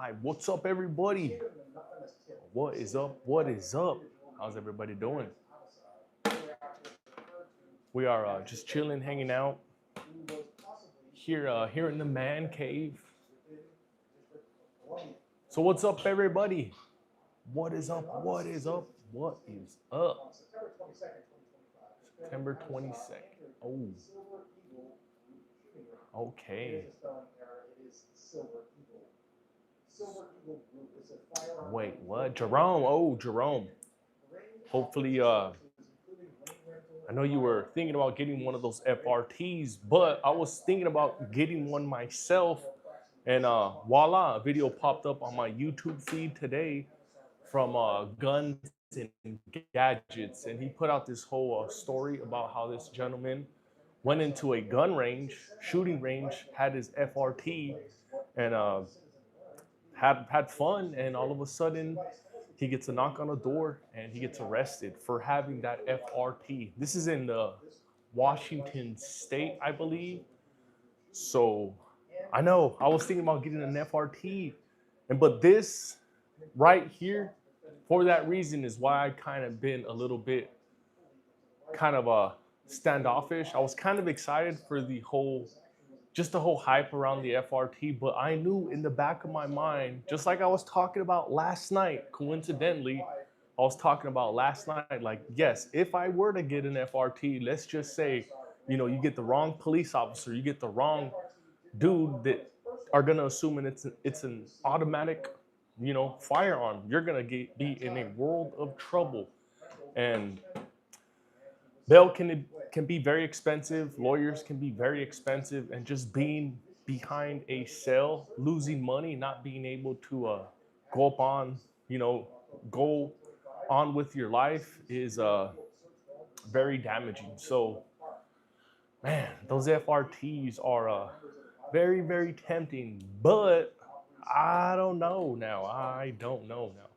live. What's up, everybody? What is up? What is up? How's everybody doing? We are just chilling, hanging out here in the man cave. So what's up, everybody? What is up? What is up? What is up? September 22nd. Oh, okay. Wait, what? Jerome. Oh, Jerome. Hopefully, I know you were thinking about getting one of those FRTs, but I was thinking about getting one myself. And voila, a video popped up on my YouTube feed today from Guns and Gadgets. And he put out this whole story about how this gentleman went into a gun range, shooting range, had his FRT, and had fun. And all of a sudden, he gets a knock on the door and he gets arrested for having that FRT. This is in Washington State, I believe. So I know I was thinking about getting an FRT, but this right here, for that reason, is why I kind of been a little bit kind of standoffish. I was kind of excited for the whole hype around the FRT, but I knew in the back of my mind, just like I was talking about last night, coincidentally, I was talking about last night, like, yes, if I were to get an FRT, let's just say, you get the wrong police officer, you get the wrong dude that are gonna assume it's an automatic, firearm. You're gonna be in a world of trouble, and bail can be very expensive. Lawyers can be very expensive, and just being behind a cell, losing money, not being able to go up on, go on with your life is very damaging. So, man, those FRTs are very, very tempting, but I don't know now. I don't know now.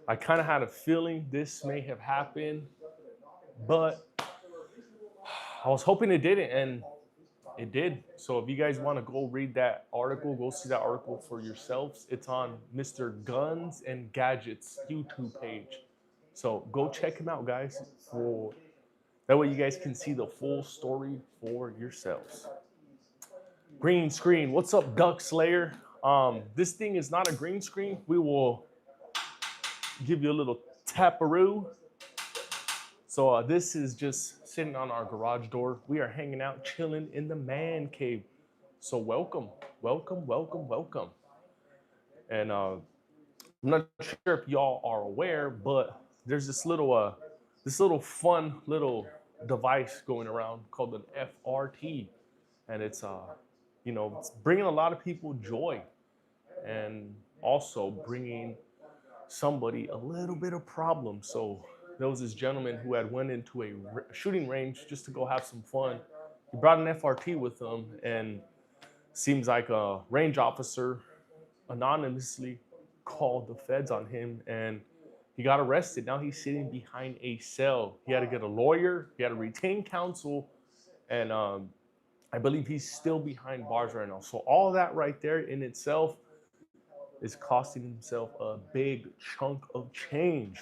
I kind of had a feeling this may have happened, but I was hoping it didn't, and it did. So if you guys want to go read that article, go see that article for yourselves. It's on Mr. Guns and Gadgets YouTube page. So go check him out, guys. For that way you guys can see the full story for yourselves. Green screen. What's up, Duck Slayer? This thing is not a green screen. We will give you a little taparoo. So this is just sitting on our garage door. We are hanging out, chilling in the man cave. So welcome, welcome, welcome, welcome. And I'm not sure if y'all are aware, but there's this little fun little device going around called an FRT, and it's it's bringing a lot of people joy, and also bringing somebody a little bit of problem. So there was this gentleman who had went into a shooting range just to go have some fun. He brought an FRT with him, and seems like a range officer anonymously called the feds on him, and he got arrested. Now he's sitting behind a cell. He had to get a lawyer. He had to retain counsel, and I believe he's still behind bars right now. So all that right there in itself is costing himself a big chunk of change.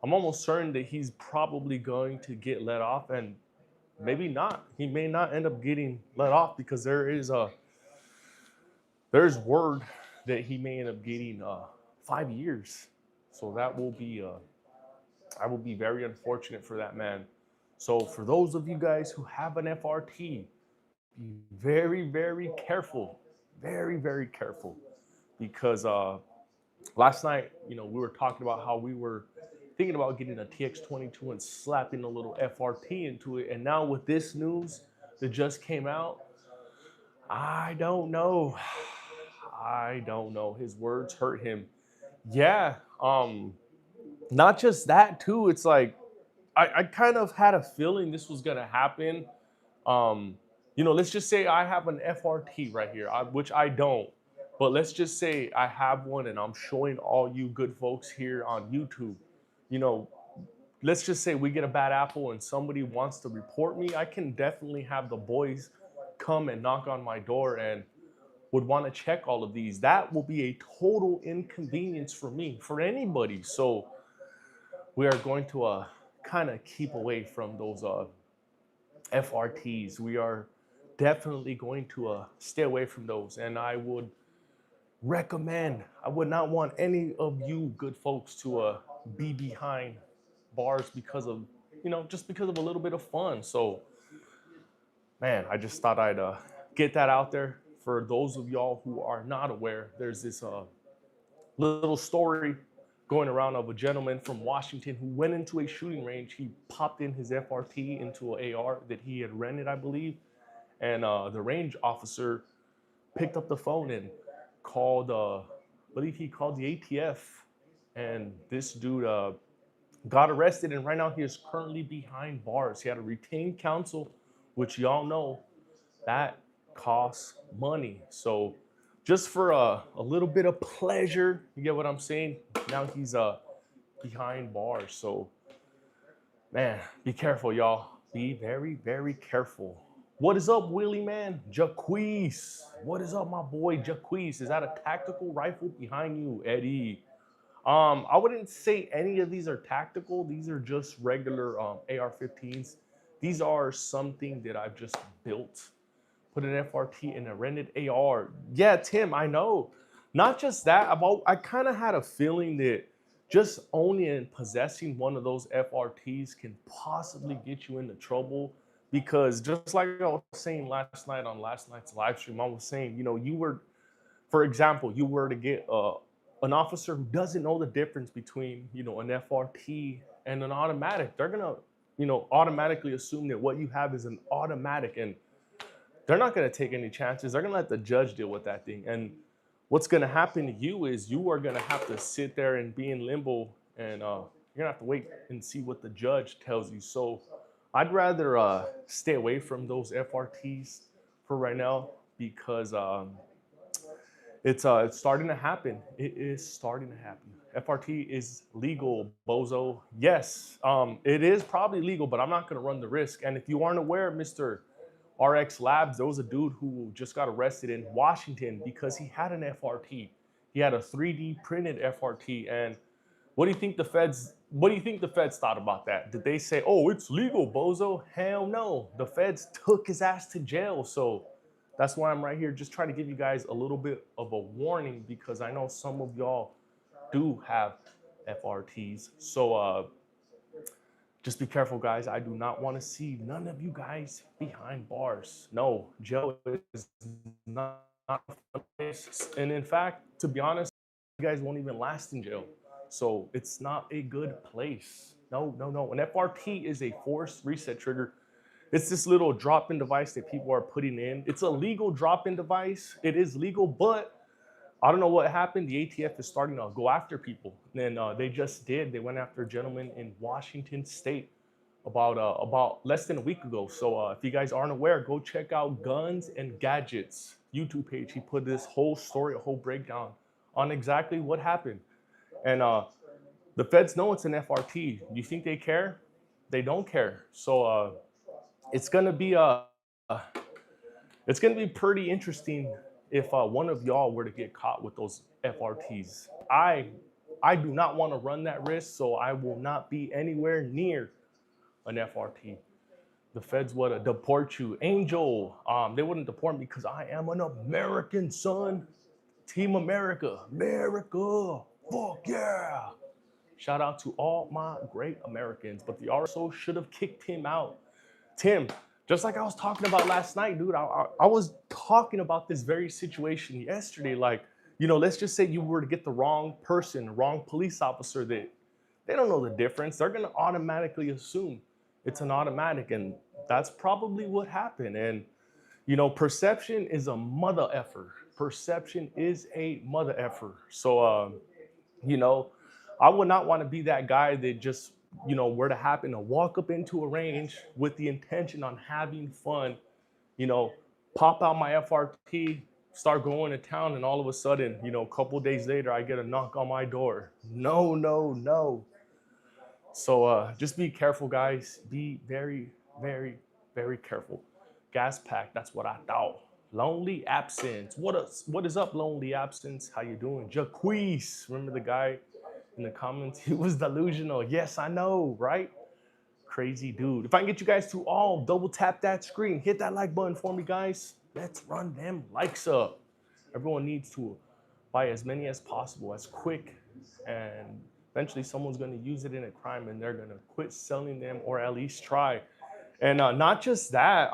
I'm almost certain that he's probably going to get let off, and maybe not. He may not end up getting let off because there's word that he may end up getting 5 years. So that will be very unfortunate for that man. So for those of you guys who have an FRT, be very, very careful, very, very careful, because last night, we were talking about how we were thinking about getting a TX22 and slapping a little FRT into it. And now with this news that just came out, I don't know. I don't know. His words hurt him. Yeah. Not just that too. It's like, I kind of had a feeling this was going to happen. Let's just say I have an FRT right here, which I don't. But let's just say I have one and I'm showing all you good folks here on YouTube. Let's just say we get a bad apple and somebody wants to report me. I can definitely have the boys come and knock on my door and would want to check all of these. That will be a total inconvenience for me, for anybody. So we are going to kind of keep away from those FRTs. We are definitely going to stay away from those. And I would recommend, I would not want any of you good folks to be behind bars because of, just because of a little bit of fun. So, man, I just thought I'd get that out there. For those of y'all who are not aware, there's this little story going around of a gentleman from Washington who went into a shooting range. He popped in his FRT into an AR that he had rented, I believe. And the range officer picked up the phone and called, I believe he called the ATF. And this dude got arrested. And right now he is currently behind bars. He had a retained counsel, which y'all know that costs money. So just for a little bit of pleasure, you get what I'm saying? Now he's behind bars. So, man, be careful, y'all. Be very, very careful. What is up, Willie, man? Jaquez. What is up, my boy, Jaquez? Is that a tactical rifle behind you, Eddie? I wouldn't say any of these are tactical. These are just regular AR-15s. These are something that I've just built. Put an FRT in a rented AR. Yeah, Tim, I know. Not just that, I kind of had a feeling that just owning and possessing one of those FRTs can possibly get you into trouble, because just like I was saying last night on last night's live stream, I was saying, you were, for example, you were to get an officer who doesn't know the difference between, an FRT and an automatic. They're gonna, automatically assume that what you have is an automatic, and they're not going to take any chances. They're going to let the judge deal with that thing. And what's going to happen to you is you are going to have to sit there and be in limbo, and you're going to have to wait and see what the judge tells you. So I'd rather stay away from those FRTs for right now, because it's starting to happen. It is starting to happen. FRT is legal, bozo. Yes, it is probably legal, but I'm not going to run the risk. And if you aren't aware, Mr. RX Labs, there was a dude who just got arrested in Washington because he had an FRT. He had a 3D printed FRT. And what do you think the feds thought about that? Did they say, "Oh, it's legal, bozo"? Hell no. The feds took his ass to jail. So that's why I'm right here, just trying to give you guys a little bit of a warning, because I know some of y'all do have FRTs. So just be careful, guys. I do not want to see none of you guys behind bars. No, jail is not a fun place. And in fact, to be honest, you guys won't even last in jail. So it's not a good place. No, no, no. An FRT is a forced reset trigger. It's this little drop-in device that people are putting in. It's a legal drop-in device. It is legal, but I don't know what happened. The ATF is starting to go after people. And they just did. They went after a gentleman in Washington State about less than a week ago. So if you guys aren't aware, go check out Guns and Gadgets YouTube page. He put this whole story, a whole breakdown on exactly what happened. And the feds know it's an FRT. Do you think they care? They don't care. So it's gonna be pretty interesting if one of y'all were to get caught with those FRTs. I do not want to run that risk, so I will not be anywhere near an FRT. The feds would deport you. Angel, they wouldn't deport me because I am an American, son. Team America. America. Fuck yeah. Shout out to all my great Americans, but the RSO should have kicked him out. Tim, just like I was talking about last night, dude, I was talking about this very situation yesterday. Like, let's just say you were to get the wrong person, wrong police officer, that they don't know the difference. They're going to automatically assume it's an automatic. And that's probably what happened. And, perception is a mother effer. Perception is a mother effer. So, I would not want to be that guy that just, were to happen to walk up into a range with the intention on having fun, pop out my FRT, start going to town, and all of a sudden, a couple days later, I get a knock on my door. No, no, no. So just be careful, guys. Be very, very, very careful. Gas pack, that's what I thought. Lonely Absence. What is up, Lonely Absence? How you doing? Jaquees. Remember the guy in the comments? He was delusional. Yes, I know, right? Crazy dude. If I can get you guys to all double tap that screen, hit that like button for me, guys. Let's run them likes up. Everyone needs to buy as many as possible, as quick, and eventually someone's going to use it in a crime and they're going to quit selling them or at least try. And not just that,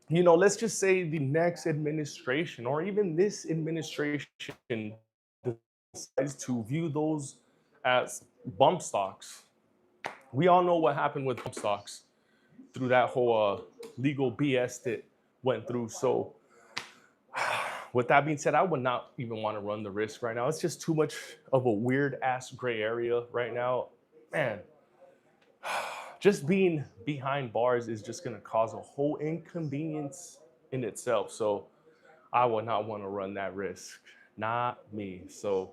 let's just say the next administration or even this administration decides to view those as bump stocks. We all know what happened with bump stocks through that whole legal BS that went through. So, with that being said, I would not even want to run the risk right now. It's just too much of a weird ass gray area right now. Man, just being behind bars is just going to cause a whole inconvenience in itself. So, I would not want to run that risk. Not me. So,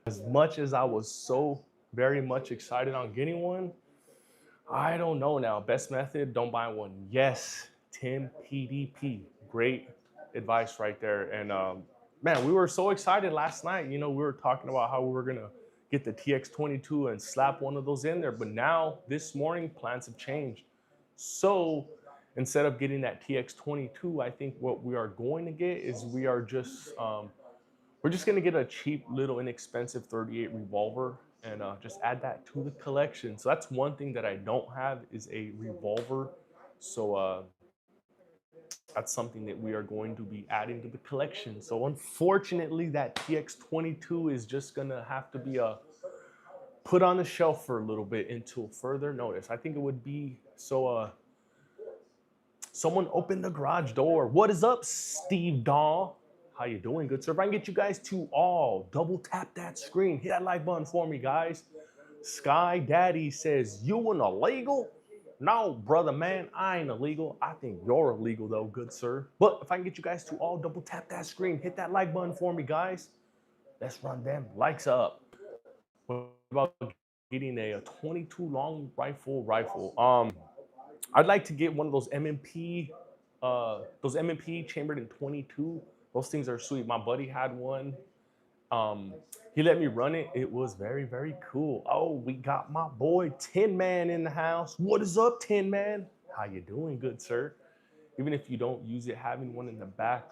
as much as I was so very much excited on getting one, I don't know now. Best method, don't buy one. Yes, Tim PDP. Great advice right there. And man, we were so excited last night. We were talking about how we were going to get the TX22 and slap one of those in there. But now, this morning, plans have changed. So instead of getting that TX22, I think what we are going to get is we're just going to get a cheap, little, inexpensive 38 revolver and just add that to the collection. So that's one thing that I don't have is a revolver. So that's something that we are going to be adding to the collection. So unfortunately, that TX22 is just going to have to be put on the shelf for a little bit until further notice. I think it would be so. Someone opened the garage door. What is up, Steve Dahl? How you doing, good sir? If I can get you guys to all double tap that screen, hit that like button for me, guys. Sky Daddy says, you an illegal? No, brother, man, I ain't illegal. I think you're illegal, though, good sir. But if I can get you guys to all double tap that screen, hit that like button for me, guys. Let's run them likes up. What about getting a 22 long rifle? I'd like to get one of those M&P chambered in 22. Those things are sweet. My buddy had one. He let me run it. It was very, very cool. Oh, we got my boy Tin Man in the house. What is up, Tin Man? How you doing, good sir? Even if you don't use it, having one in the back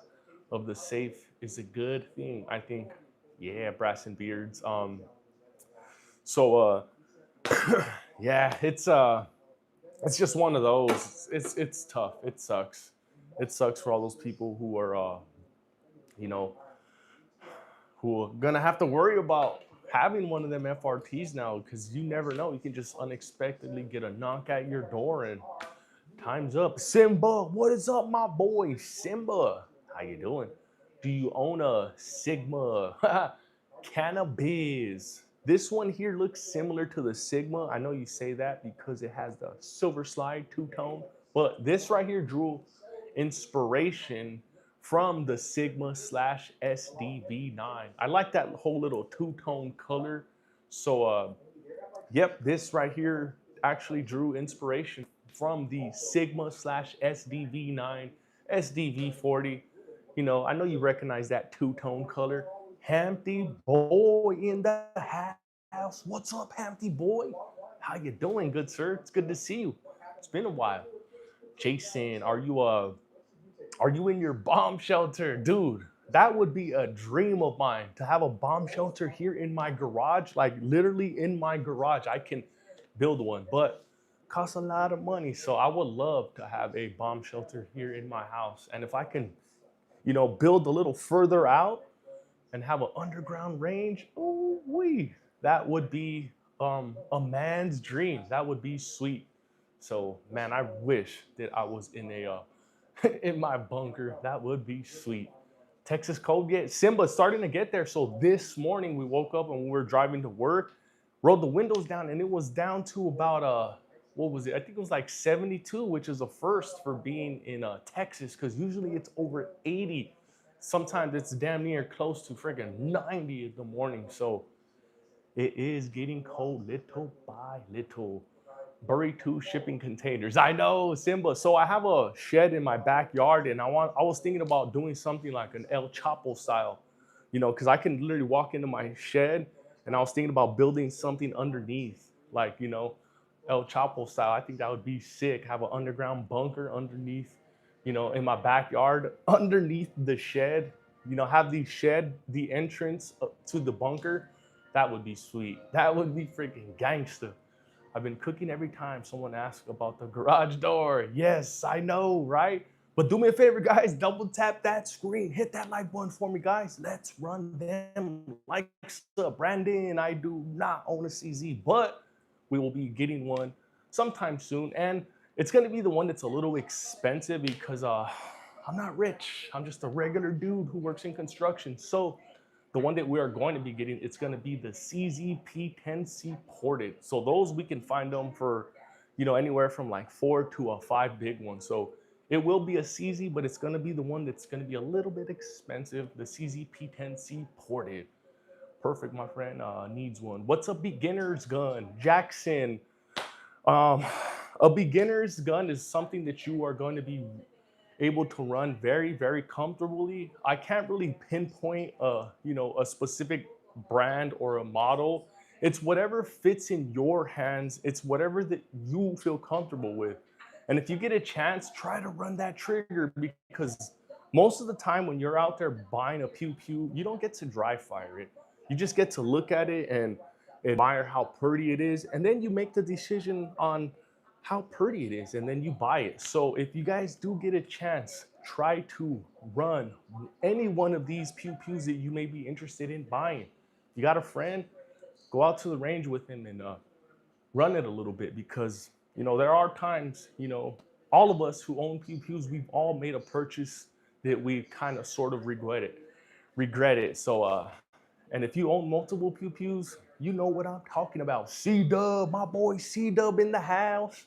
of the safe is a good thing. I think, yeah, brass and beards. So yeah, it's just one of those. It's tough. It sucks. It sucks for all those people who are you know who are gonna have to worry about having one of them FRTs now because you never know. You can just unexpectedly get a knock at your door and time's up. Simba, what is up, my boy? Simba, how you doing? Do you own a Sigma cannabis? This one here looks similar to the Sigma. I know you say that because it has the silver slide two-tone, but this right here drew inspiration from the Sigma slash SDV9. I like that whole little two-tone color. So yep, this right here actually drew inspiration from the Sigma slash SDV9, SDV40. I know you recognize that two-tone color. Hampty boy in the house. What's up, Hampty boy? How you doing, good sir? It's good to see you. It's been a while. Jason, are you in your bomb shelter? Dude, that would be a dream of mine to have a bomb shelter here in my garage, like literally in my garage. I can build one, but it costs a lot of money. So I would love to have a bomb shelter here in my house. And if I can, build a little further out and have an underground range, oh wee, that would be a man's dream. That would be sweet. So man, I wish that I was in a in my bunker. That would be sweet. Texas cold get Simba's starting to get there. So this morning we woke up and we were driving to work, rolled the windows down, and it was down to about what was it? I think it was like 72, which is a first for being in Texas, because usually it's over 80. Sometimes it's damn near close to freaking 90 in the morning. So it is getting cold little by little. Burrito shipping containers. I know, Simba. So I have a shed in my backyard, and I was thinking about doing something like an El Chapo style, because I can literally walk into my shed, and I was thinking about building something underneath, like El Chapo style. I think that would be sick. Have an underground bunker underneath, in my backyard, underneath the shed. Have the entrance to the bunker. That would be sweet. That would be freaking gangster. I've been cooking every time someone asks about the garage door. Yes, I know, right? But do me a favor, guys, double tap that screen. Hit that like button for me, guys. Let's run them likes up. Brandon, I do not own a CZ, but we will be getting one sometime soon. And it's going to be the one that's a little expensive because I'm not rich. I'm just a regular dude who works in construction. So the one that we are going to be getting, it's going to be the CZP10C ported. So those we can find them for, anywhere from like 4 to a 5 big one. So it will be a CZ, but it's going to be the one that's going to be a little bit expensive, the CZP10C ported. Perfect, my friend. Needs one. What's a beginner's gun? Jackson. A beginner's gun is something that you are going to be able to run very, very comfortably. I can't really pinpoint a specific brand or a model. It's whatever fits in your hands. It's whatever that you feel comfortable with. And if you get a chance, try to run that trigger, because most of the time when you're out there buying a pew pew, you don't get to dry fire it. You just get to look at it and admire how pretty it is, and then you make the decision on how pretty it is, and then you buy it. So if you guys do get a chance, try to run any one of these pew pews that you may be interested in buying. You got a friend, go out to the range with him and run it a little bit, because there are times, all of us who own pew pews, we've all made a purchase that we kind of sort of regret it. So and if you own multiple pew pews, you know what I'm talking about. C-Dub, my boy C-Dub in the house.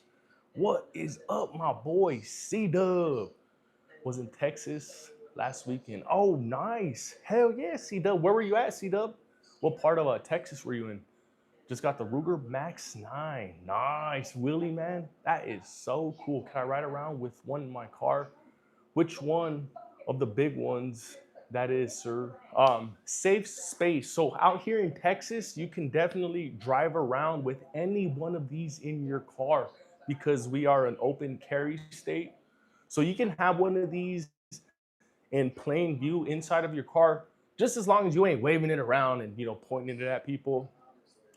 What is up, my boy C-Dub? Was in Texas last weekend. Oh, nice. Hell yeah, C-Dub. Where were you at, C-Dub? What part of Texas were you in? Just got the Ruger Max 9. Nice. Willie, man. That is so cool. Can I ride around with one in my car? Which one of the big ones that is, sir? Safe space. So out here in Texas, you can definitely drive around with any one of these in your car, because we are an open carry state. So you can have one of these in plain view inside of your car, just as long as you ain't waving it around and pointing it at people.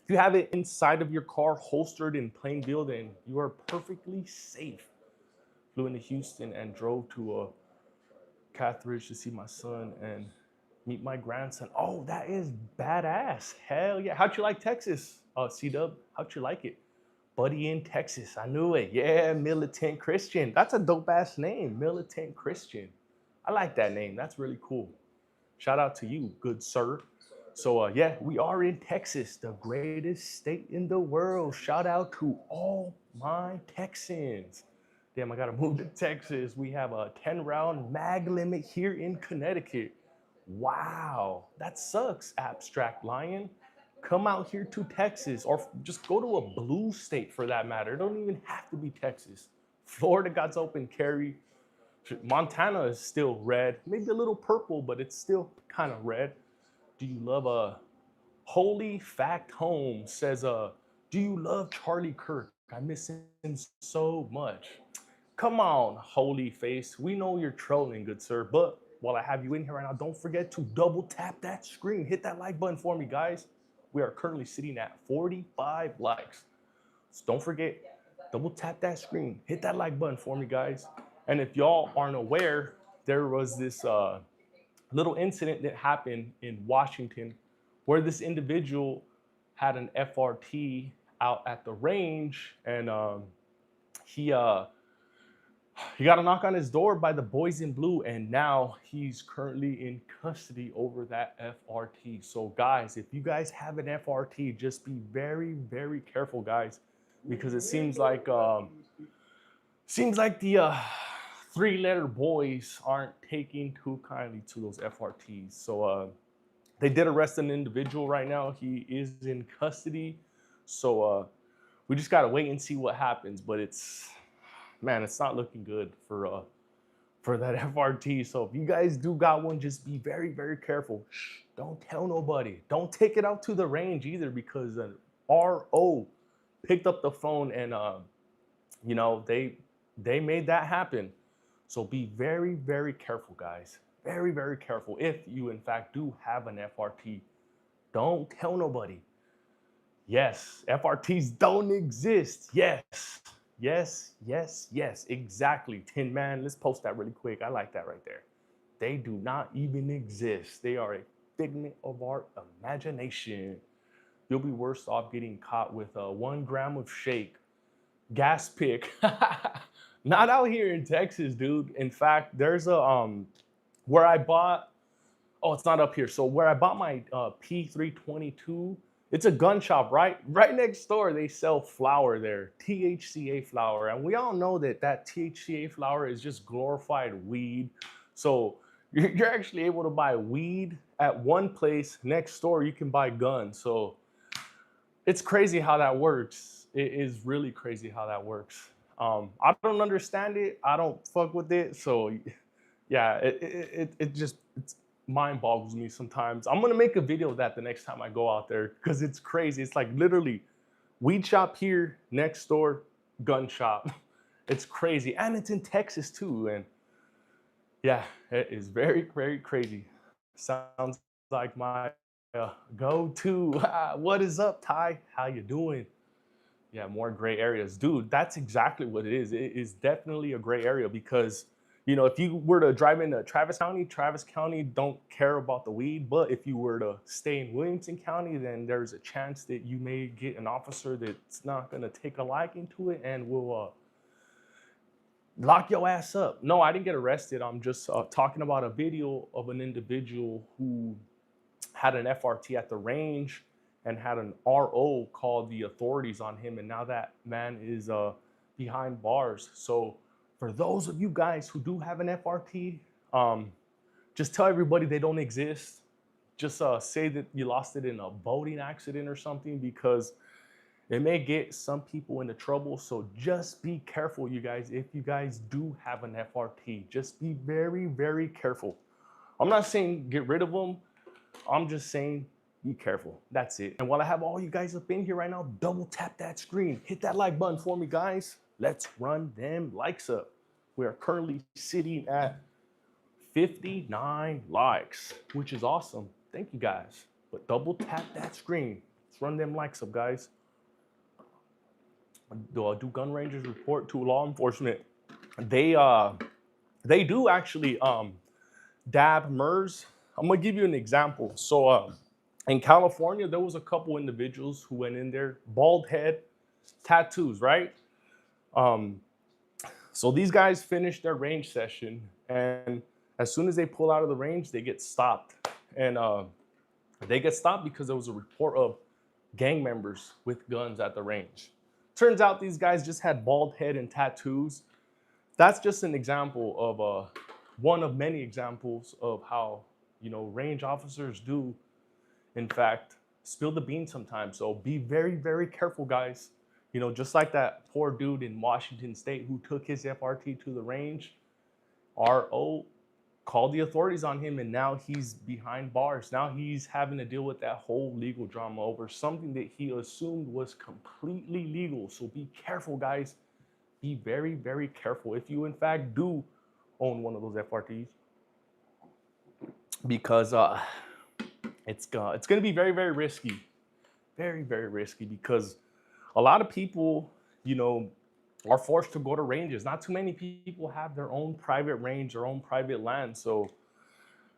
If you have it inside of your car, holstered in plain view, then you are perfectly safe. Flew into Houston and drove to Cathridge to see my son and meet my grandson. Oh, that is badass. Hell yeah. How'd you like Texas, C-Dub? How'd you like it? Buddy in Texas. I knew it. Yeah, Militant Christian. That's a dope ass name, Militant Christian. I like that name. That's really cool. Shout out to you, good sir. So yeah, we are in Texas, the greatest state in the world. Shout out to all my Texans. Damn, I gotta move to Texas. We have a 10-round mag limit here in Connecticut. Wow, that sucks, Abstract Lion. Come out here to Texas, or just go to a blue state for that matter. It don't even have to be Texas. Florida got open carry. Montana is still red, maybe a little purple, but it's still kind of red. Do you love a Holy Fact Home says, do you love Charlie Kirk? I miss him so much. Come on, Holy Face. We know you're trolling, good sir, but while I have you in here right now, don't forget to double tap that screen. Hit that like button for me, guys. We are currently sitting at 45 likes. So don't forget, double tap that screen. Hit that like button for me, guys. And if y'all aren't aware, there was this little incident that happened in Washington where this individual had an FRT out at the range, and he got a knock on his door by the boys in blue, and now he's currently in custody over that FRT. So guys, if you guys have an FRT, just be very, very careful, guys, because it seems like the 3-letter boys aren't taking too kindly to those FRTs. So they did arrest an individual right now. He is in custody. So we just gotta wait and see what happens. But it's, man, it's not looking good for that FRT. So if you guys do got one, just be very, very careful. Shh, don't tell nobody. Don't take it out to the range either, because an RO picked up the phone and you know, they made that happen. So be very, very careful, guys. Very, very careful. If you in fact do have an FRT, don't tell nobody. Yes, FRTs don't exist. Yes, yes, yes, yes, exactly. Tin Man, let's post that really quick. I like that right there. They do not even exist. They are a figment of our imagination. You'll be worse off getting caught with a 1 gram of shake, gas pick. Not out here in Texas, dude. In fact, there's a where I bought, oh, it's not up here. So where I bought my P322, it's a gun shop right next door. They sell flour there, THCA flour, and we all know that that THCA flour is just glorified weed. So you're actually able to buy weed at one place. Next door, you can buy guns. So it's crazy how that works. It is really crazy how that works. I don't understand it. I don't fuck with it. So yeah, it just, it's mind boggles me sometimes. I'm gonna make a video of that the next time I go out there, because it's crazy. It's like literally weed shop here, next door gun shop. It's crazy, and it's in Texas too. And yeah, it is very, very crazy. Sounds like my go-to. What is up, Ty? How you doing? Yeah, more gray areas. Dude, that's exactly what it is. It is definitely a gray area because, you know, if you were to drive into Travis County don't care about the weed. But if you were to stay in Williamson County, then there's a chance that you may get an officer that's not going to take a liking to it and will lock your ass up. No, I didn't get arrested. I'm just talking about a video of an individual who had an FRT at the range and had an RO call the authorities on him, and now that man is behind bars. So for those of you guys who do have an FRT, just tell everybody they don't exist. Just say that you lost it in a boating accident or something, because it may get some people into trouble. So just be careful, you guys. If you guys do have an FRT, just be very, very careful. I'm not saying get rid of them. I'm just saying be careful. That's it. And while I have all you guys up in here right now, double tap that screen. Hit that like button for me, guys. Let's run them likes up. We are currently sitting at 59 likes, which is awesome. Thank you, guys. But double tap that screen. Let's run them likes up, guys. Do gun rangers report to law enforcement? They do actually dab MERS. I'm gonna give you an example. So in California, there was a couple individuals who went in there, bald head, tattoos, right? So these guys finished their range session, and as soon as they pull out of the range, they get stopped. And they get stopped because there was a report of gang members with guns at the range. Turns out these guys just had bald head and tattoos. That's just an example of one of many examples of how, you know, range officers do, in fact, spill the beans sometimes. So be very, very careful, guys. You know, just like that poor dude in Washington State who took his FRT to the range, RO called the authorities on him, and now he's behind bars. Now he's having to deal with that whole legal drama over something that he assumed was completely legal. So be careful, guys. Be very, very careful if you, in fact, do own one of those FRTs, because it's going to be very, very risky. Very, very risky, because a lot of people, you know, are forced to go to ranges. Not too many people have their own private range, their own private land. So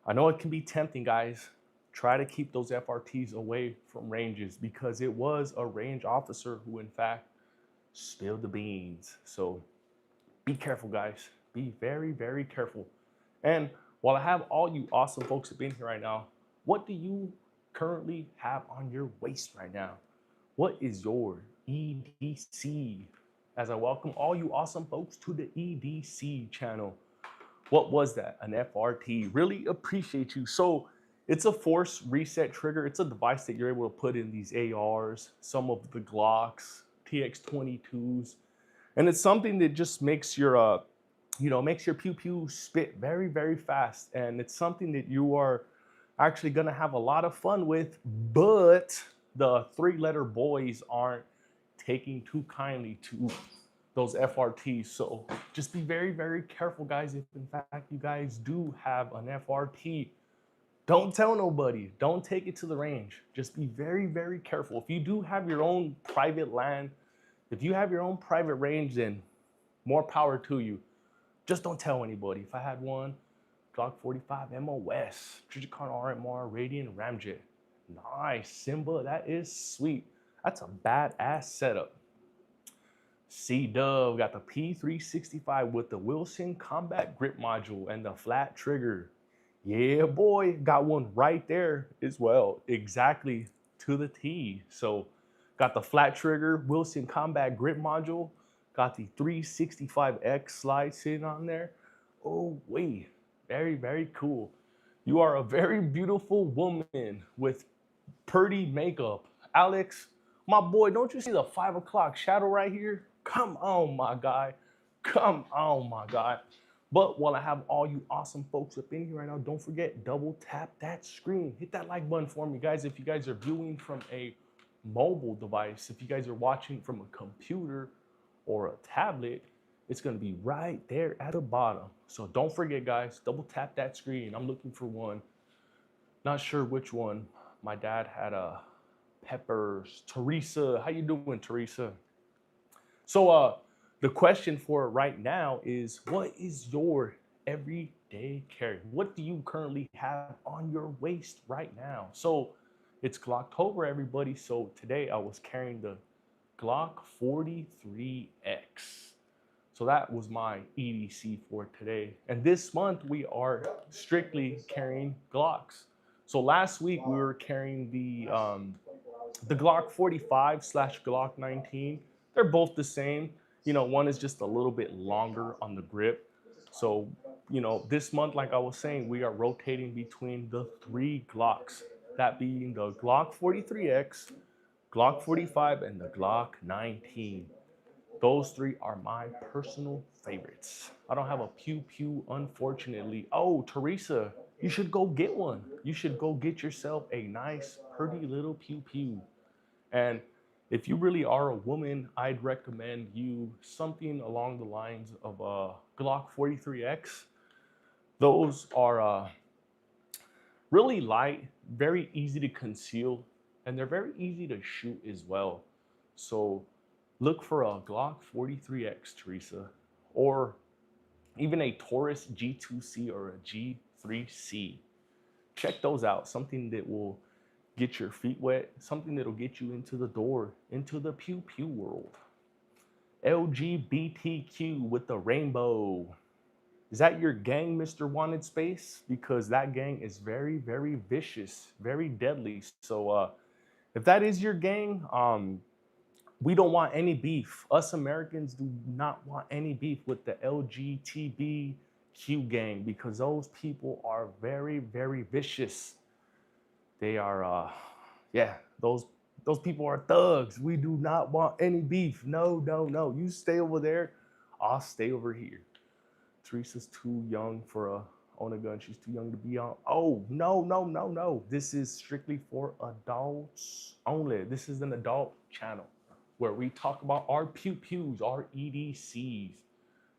I know it can be tempting, guys. Try to keep those FRTs away from ranges, because it was a range officer who, in fact, spilled the beans. So be careful, guys. Be very, very careful. And while I have all you awesome folks up in here right now, what do you currently have on your waist right now? What is your EDC? As I welcome all you awesome folks to the EDC channel. What was that? An FRT. Really appreciate you. So it's a force reset trigger. It's a device that you're able to put in these ARs, some of the Glocks, TX22s, and it's something that just makes your makes your pew pew spit very, very fast, and it's something that you are actually gonna have a lot of fun with. But the three-letter boys aren't taking too kindly to those FRTs, so just be very, very careful, guys. If in fact you guys do have an FRT, don't tell nobody. Don't take it to the range. Just be very, very careful. If you do have your own private land, if you have your own private range, then more power to you. Just don't tell anybody. If I had one, Glock 45 MOS, Trijicon RMR, Radiant Ramjet. Nice, Simba, that is sweet. That's a badass setup. C-Dub got the P365 with the Wilson Combat Grip Module and the flat trigger. Yeah, boy, got one right there as well, exactly to the T. So got the flat trigger, Wilson Combat Grip Module, got the 365X slide sitting on there. Oh, wait, very, very cool. You are a very beautiful woman with pretty makeup. Alex, my boy, don't you see the 5 o'clock shadow right here? Come on, my guy. Come on, my guy. But while I have all you awesome folks up in here right now, don't forget, double tap that screen. Hit that like button for me, guys. If you guys are viewing from a mobile device, if you guys are watching from a computer or a tablet, it's gonna be right there at the bottom. So don't forget, guys, double tap that screen. I'm looking for one. Not sure which one. My dad had a Peppers. Teresa, how you doing, Teresa? So the question for right now is, what is your everyday carry? What do you currently have on your waist right now? So it's Glocktober, everybody. So today I was carrying the Glock 43X. So that was my EDC for today. And this month we are strictly carrying Glocks. So last week we were carrying the Glock 45 / Glock 19. They're both the same. You know, one is just a little bit longer on the grip. So, you know, this month, like I was saying, we are rotating between the 3 Glocks, that being the Glock 43X, Glock 45, and the Glock 19. Those 3 are my personal favorites. I don't have a pew pew, unfortunately. Oh, Teresa, you should go get one. You should go get yourself a nice, pretty little pew pew. And if you really are a woman, I'd recommend you something along the lines of a Glock 43X. Those are really light, very easy to conceal, and they're very easy to shoot as well. So look for a Glock 43X, Teresa, or even a Taurus G2C or a G3C. Check those out, something that will get your feet wet, something that'll get you into the door, into the pew pew world. LGBTQ with the rainbow. Is that your gang, Mr. Wanted Space? Because that gang is very, very vicious, very deadly. So if that is your gang, we don't want any beef. Us Americans do not want any beef with the LGBTQ gang, because those people are very, very vicious. They are, yeah, those people are thugs. We do not want any beef. No, no, no. You stay over there. I'll stay over here. Teresa's too young for a own a gun. She's too young to be on. Oh, no, no, no, no. This is strictly for adults only. This is an adult channel where we talk about our pew pews, our EDCs.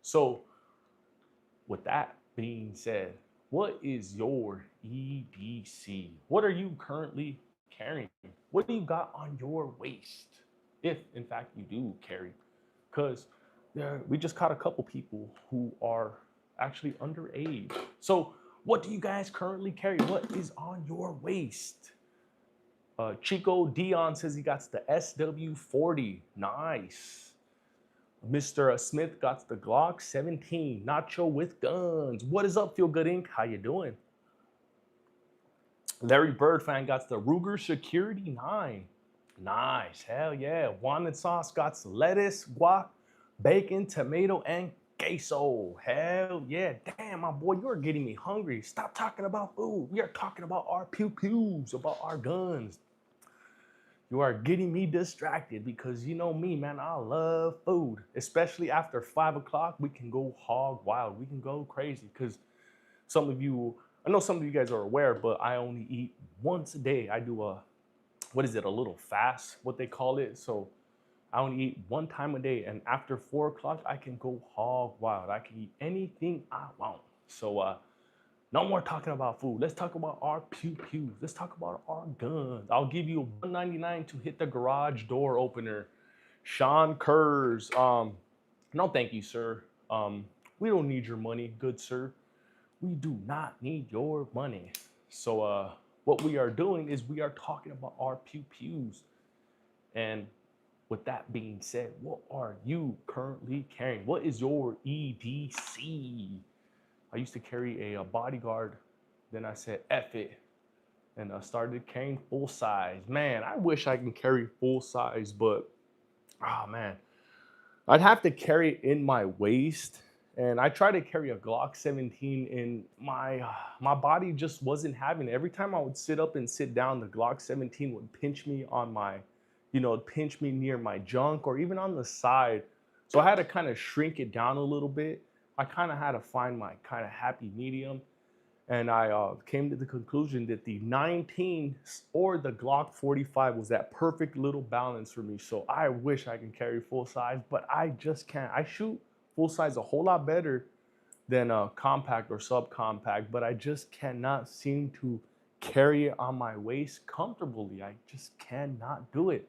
So with that being said, what is your EDC? What are you currently carrying? What do you got on your waist? If in fact you do carry, because we just caught a couple people who are actually underage. So what do you guys currently carry? What is on your waist? Chico Dion says he got the SW40. Nice. Mr. Smith got the Glock 17. Nacho with guns. What is up, Feel Good Inc? How you doing? Larry Bird fan got the Ruger Security 9. Nice. Hell yeah. Wanted Sauce got lettuce, guac, bacon, tomato, and queso. Hell yeah. Damn, my boy, you're getting me hungry. Stop talking about food. We are talking about our pew pews, about our guns. You are getting me distracted because you know me, man. I love food, especially after 5 o'clock. We can go hog wild. We can go crazy because some of you, I know some of you guys are aware, but I only eat once a day. I do a, what is it, a little fast, what they call it. So I only eat one time a day, and after 4 o'clock, I can go hog wild. I can eat anything I want. So no more talking about food. Let's talk about our pew pews. Let's talk about our guns. I'll give you $199 to hit the garage door opener. Sean Kurz. No, thank you, sir. We don't need your money, good sir. We do not need your money. So what we are doing is we are talking about our pew pews. And with that being said, what are you currently carrying? What is your EDC? I used to carry a bodyguard. Then I said, F it. And I started carrying full size. Man, I wish I can carry full size, but oh man, I'd have to carry it in my waist. And I tried to carry a Glock 17 in my body just wasn't having it. Every time I would sit up and sit down, the Glock 17 would pinch me on my, pinch me near my junk or even on the side. So I had to kind of shrink it down a little bit. I kind of had to find my kind of happy medium. And I came to the conclusion that the 19 or the Glock 45 was that perfect little balance for me. So I wish I can carry full size, but I just can't. I shoot full size a whole lot better than a compact or subcompact, but I just cannot seem to carry it on my waist comfortably. I just cannot do it.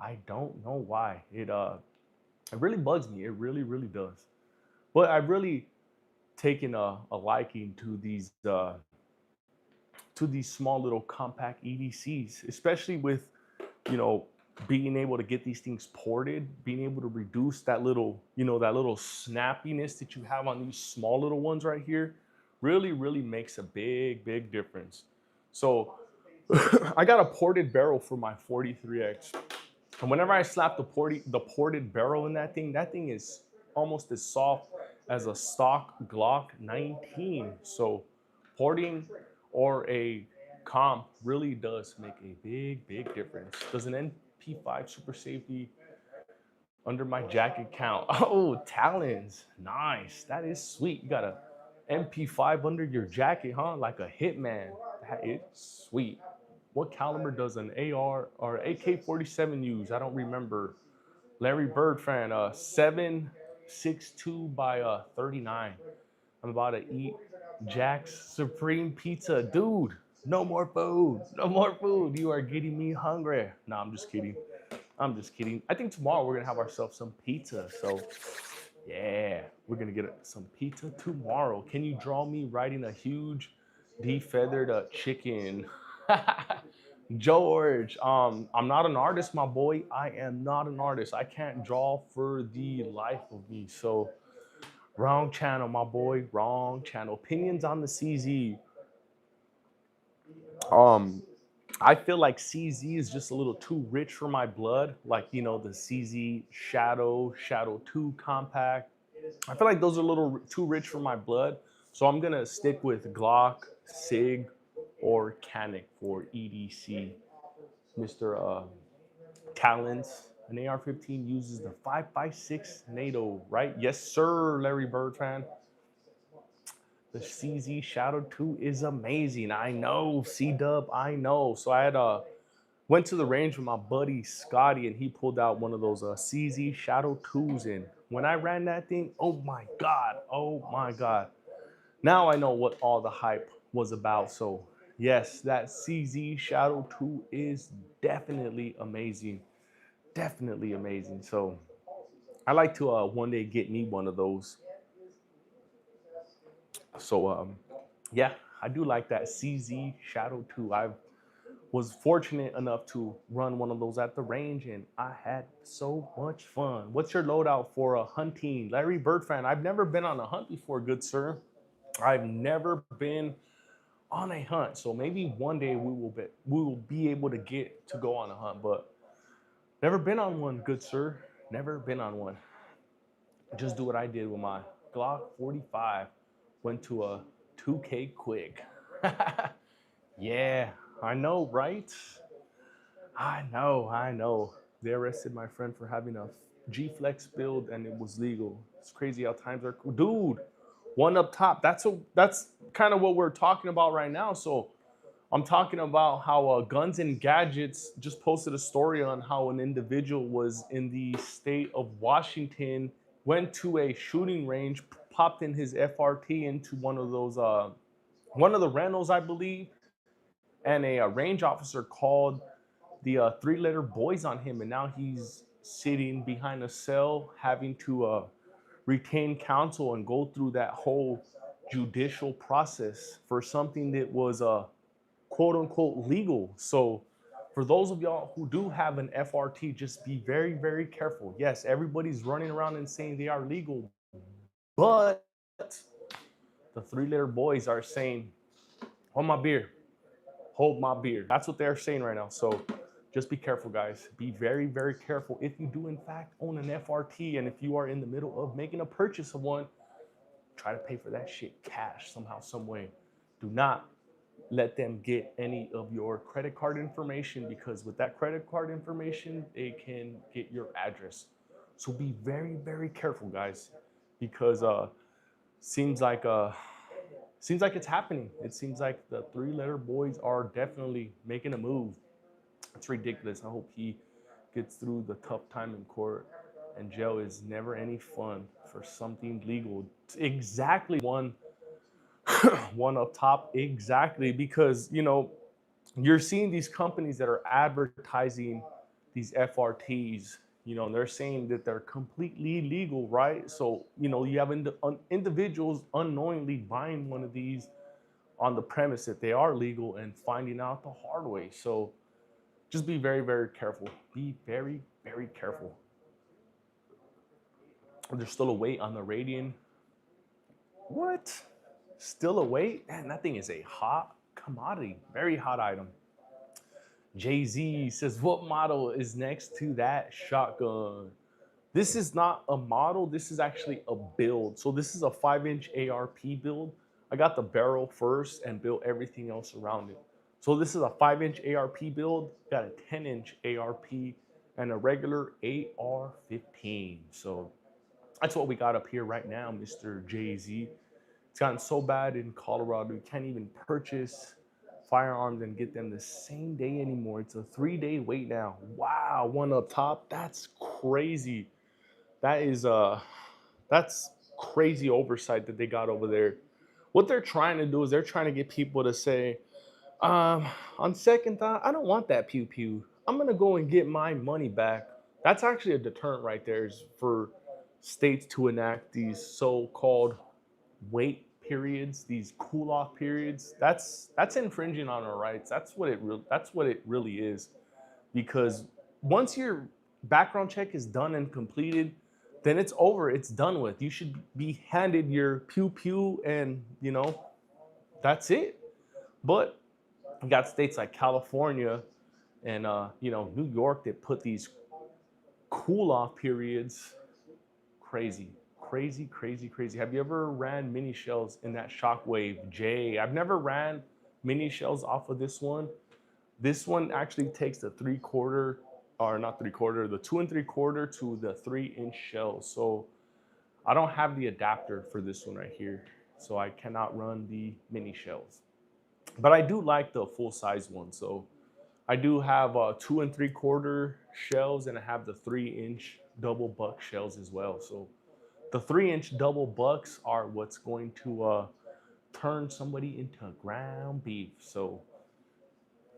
I don't know why. It really bugs me. It really, really does. But I've really taken a liking to these small little compact EDCs, especially with, you know, being able to get these things ported, being able to reduce that little, that little snappiness that you have on these small little ones right here, really, really makes a big, big difference. So I got a ported barrel for my 43X. And whenever I slap the ported barrel in that thing is almost as soft as a stock Glock 19. So porting or a comp really does make a big, big difference. Does an MP5 Super Safety under my jacket count? Oh, Talons. Nice. That is sweet. You got a MP5 under your jacket, huh? Like a hitman. That is sweet. What caliber does an AR or AK-47 use? I don't remember. Larry Bird fan, 7.62 by 39. I'm about to eat Jack's Supreme Pizza. Dude, no more food. No more food. You are getting me hungry. No, I'm just kidding. I'm just kidding. I think tomorrow we're going to have ourselves some pizza. So, yeah, we're going to get some pizza tomorrow. Can you draw me riding a huge defeathered chicken? George, I'm not an artist, my boy. I am not an artist. I can't draw for the life of me. So, wrong channel, my boy. Wrong channel. Opinions on the CZ. Um, I feel like CZ is just a little too rich for my blood. Like, the CZ Shadow 2 compact. I feel like those are a little too rich for my blood. So I'm going to stick with Glock, SIG, or Canic for EDC. Mr. Talons. An AR-15 uses the 5.56 NATO, right? Yes, sir, Larry Bird fan. The CZ Shadow 2 is amazing. I know, C-Dub, I know. So I had went to the range with my buddy Scotty, and he pulled out one of those CZ Shadow 2s. And when I ran that thing, oh my God. Now I know what all the hype was about. So yes, that CZ Shadow 2 is definitely amazing. Definitely amazing. So I like to one day get me one of those. So yeah, I do like that CZ Shadow 2. I was fortunate enough to run one of those at the range, and I had so much fun. What's your loadout for a hunting? Larry Bird fan. I've never been on a hunt before, good sir. I've never been on a hunt. So maybe one day we will be able to get to go on a hunt, but never been on one, good sir. Never been on one. Just do what I did with my Glock 45. Went to a 2K quick. Yeah, I know, right? I know, I know. They arrested my friend for having a G-Flex build and it was legal. It's crazy how times are cool. Dude, one up top. That's kind of what we're talking about right now. So I'm talking about how Guns and Gadgets just posted a story on how an individual was in the state of Washington, went to a shooting range, popped in his FRT into one of the rentals, I believe, and a range officer called the three-letter boys on him, and now he's sitting behind a cell, having to retain counsel and go through that whole judicial process for something that was quote unquote legal. So for those of y'all who do have an FRT, just be very, very careful. Yes, everybody's running around and saying they are legal, but the three-letter boys are saying, hold my beer, hold my beer. That's what they're saying right now. So just be careful, guys. Be very, very careful. If you do, in fact, own an FRT, and if you are in the middle of making a purchase of one, try to pay for that shit cash somehow, some way. Do not let them get any of your credit card information, because with that credit card information, they can get your address. So be very, very careful, guys, because seems like uh seems like it's happening. It seems like the three-letter boys are definitely making a move. It's ridiculous. I hope he gets through the tough time in court. And jail is never any fun for something legal. Exactly. One up top. Exactly. Because, you're seeing these companies that are advertising these FRTs, and they're saying that they're completely legal, right? So, you have individuals unknowingly buying one of these on the premise that they are legal and finding out the hard way. So just be very, very careful. Be very, very careful. There's still a wait on the Radian. What? Still a wait? Man, that thing is a hot commodity. Very hot item. Jay-Z says, what model is next to that shotgun? This is not a model. This is actually a build. So this is a 5-inch ARP build. I got the barrel first and built everything else around it. So this is a 5-inch ARP build, got a 10-inch ARP and a regular AR-15. So that's what we got up here right now, Mr. Jay-Z. It's gotten so bad in Colorado, you can't even purchase firearms and get them the same day anymore. It's a 3-day wait now. Wow, one up top. That's crazy. That's crazy oversight that they got over there. What they're trying to do is they're trying to get people to say, on second thought, I don't want that pew pew. I'm gonna go and get my money back. That's actually a deterrent right there, is for states to enact these so-called wait periods, these cool off periods. That's infringing on our rights. That's what it really is. Because once your background check is done and completed, then it's over. It's done with. You should be handed your pew pew, and that's it. But you got states like California and New York that put these cool off periods. Crazy, crazy, crazy, crazy. Have you ever ran mini shells in that Shockwave J? I've never ran mini shells off of this one. This one actually takes the 3/4, or not 3/4, the 2 3/4 to the 3-inch shell. So I don't have the adapter for this one right here, so I cannot run the mini shells. But I do like the full size one. So I do have 2 3/4 shells, and I have the 3-inch double buck shells as well. So the 3-inch double bucks are what's going to turn somebody into ground beef. So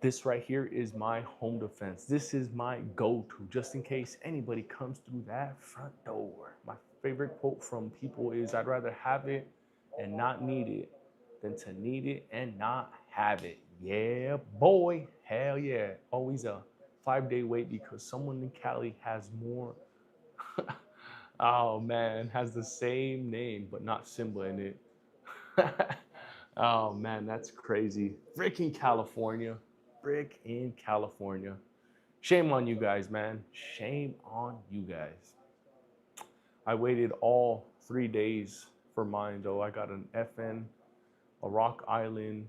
this right here is my home defense. This is my go-to, just in case anybody comes through that front door. My favorite quote from people is, I'd rather have it and not need it than to need it and not have it. Yeah, boy. Hell yeah. Always a 5-day wait because someone in Cali has more. Oh man, has the same name but not Simba in it. Oh man, that's crazy. Freaking California. Frick in California. Shame on you guys, man. Shame on you guys. I waited all 3 days for mine though. I got an FN, a Rock Island,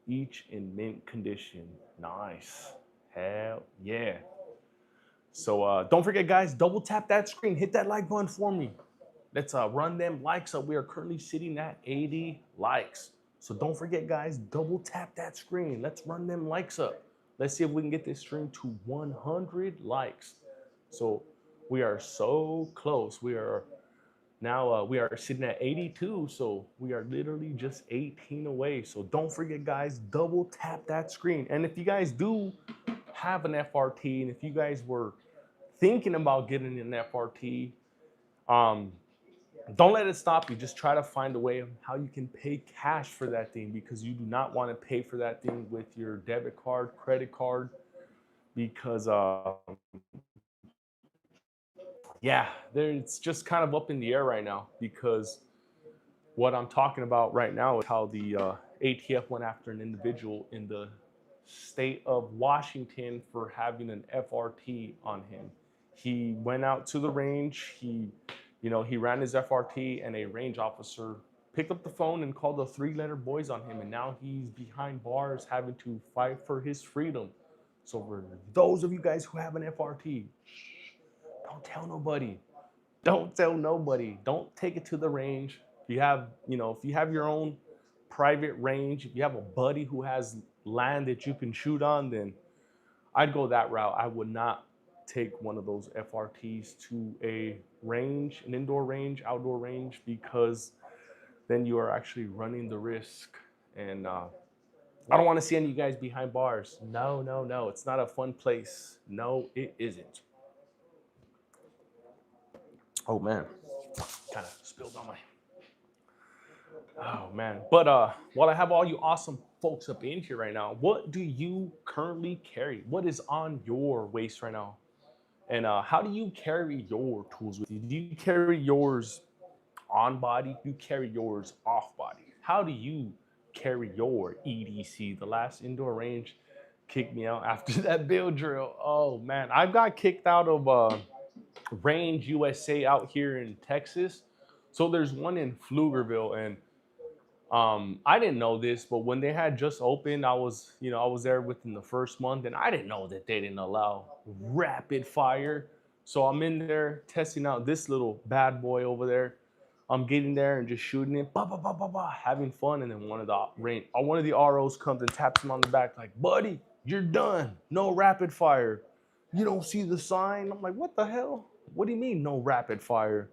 each in mint condition. Nice. Hell yeah. So don't forget, guys, double tap that screen. Hit that like button for me. Let's run them likes up. We are currently sitting at 80 likes. So don't forget, guys, double tap that screen. Let's run them likes up. Let's see if we can get this stream to 100 likes. So we are so close. We are now we are sitting at 82. So we are literally just 18 away. So don't forget, guys, double tap that screen. And if you guys do have an FRT, and if you guys were thinking about getting an FRT, um, don't let it stop you. Just try to find a way of how you can pay cash for that thing, because you do not want to pay for that thing with your debit card, credit card, because yeah, it's just kind of up in the air right now. Because what I'm talking about right now is how the ATF went after an individual in the state of Washington for having an FRT on him. He went out to the range. He ran his FRT, and a range officer picked up the phone and called the three-letter boys on him, and now he's behind bars having to fight for his freedom. So for those of you guys who have an FRT, don't tell nobody. Don't tell nobody. Don't take it to the range. If you have your own private range, if you have a buddy who has land that you can shoot on, then I'd go that route. I would not take one of those FRTs to a range, an indoor range, outdoor range, because then you are actually running the risk. And I don't want to see any of you guys behind bars. No, no, no. It's not a fun place. No, it isn't. Oh man, kind of spilled on my. Oh man. But while I have all you awesome folks up in here right now, what do you currently carry? What is on your waist right now? And how do you carry your tools with you? Do you carry yours on body? Do you carry yours off body? How do you carry your EDC? The last indoor range kicked me out after that bill drill. Oh man, I got kicked out of Range USA out here in Texas. So there's one in Pflugerville, and I didn't know this, but when they had just opened, I was there within the first month, and I didn't know that they didn't allow rapid fire. So I'm in there testing out this little bad boy over there. I'm getting there and just shooting it, bah, bah, bah, bah, bah, having fun, and then one of the ROs comes and taps him on the back like, "Buddy, you're done. No rapid fire. You don't see the sign?" I'm like, "What the hell? What do you mean no rapid fire?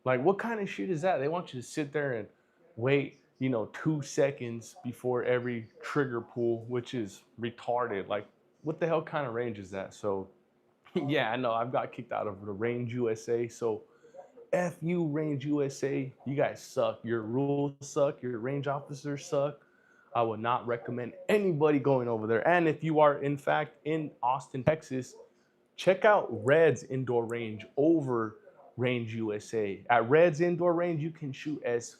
Like, what kind of shit is that? They want you to sit there and wait, 2 seconds before every trigger pull, which is retarded. Like, what the hell kind of range is that?" So, yeah, I know I've got kicked out of the Range USA. So, F you, Range USA. You guys suck. Your rules suck. Your range officers suck. I would not recommend anybody going over there. And if you are, in fact, in Austin, Texas, check out Red's indoor range over Range USA. At Red's indoor range, you can shoot as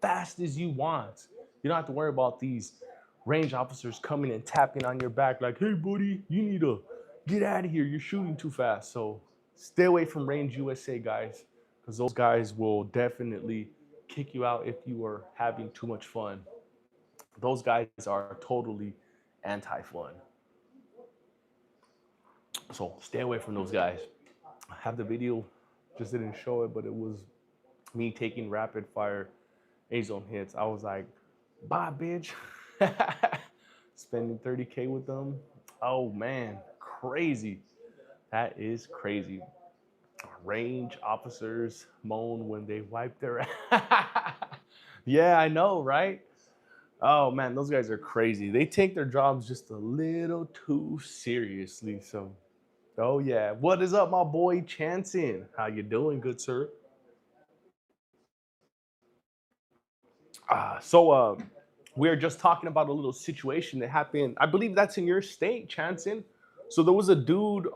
fast as you want. You don't have to worry about these range officers coming and tapping on your back like, "Hey, buddy, you need to get out of here. You're shooting too fast." So stay away from Range USA, guys, because those guys will definitely kick you out if you are having too much fun. Those guys are totally anti-fun. So stay away from those guys. I have the video, just didn't show it, but it was me taking rapid fire A zone hits. I was like, "Bye, bitch." Spending 30K with them. Oh man, crazy. That is crazy. Range officers moan when they wipe their ass. Yeah, I know, right? Oh man, those guys are crazy. They take their jobs just a little too seriously. So, oh yeah. What is up, my boy Chanson? How you doing, good sir? So we are just talking about a little situation that happened. I believe that's in your state, Chanson. So there was a dude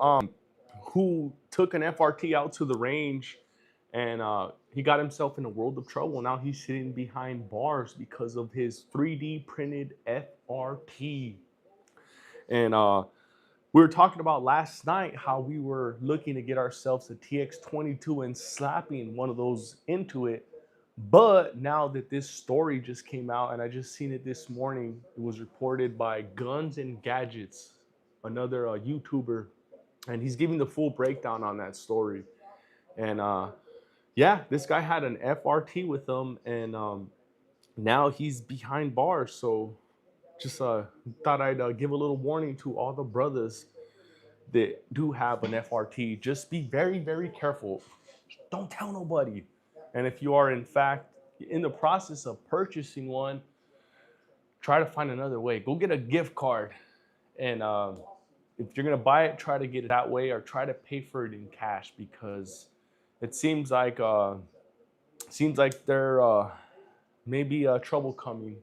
who took an FRT out to the range, and he got himself in a world of trouble. Now he's sitting behind bars because of his 3D printed FRT. And we were talking about last night how we were looking to get ourselves a TX22 and slapping one of those into it. But now that this story just came out, and I just seen it this morning, it was reported by Guns and Gadgets. another YouTuber, and he's giving the full breakdown on that story. And yeah, this guy had an FRT with him, and now he's behind bars. So just thought I'd give a little warning to all the brothers that do have an FRT. Just be very, very careful. Don't tell nobody. And if you are in fact in the process of purchasing one, try to find another way. Go get a gift card, and if you're gonna buy it, try to get it that way, or try to pay for it in cash, because it seems like there may be trouble coming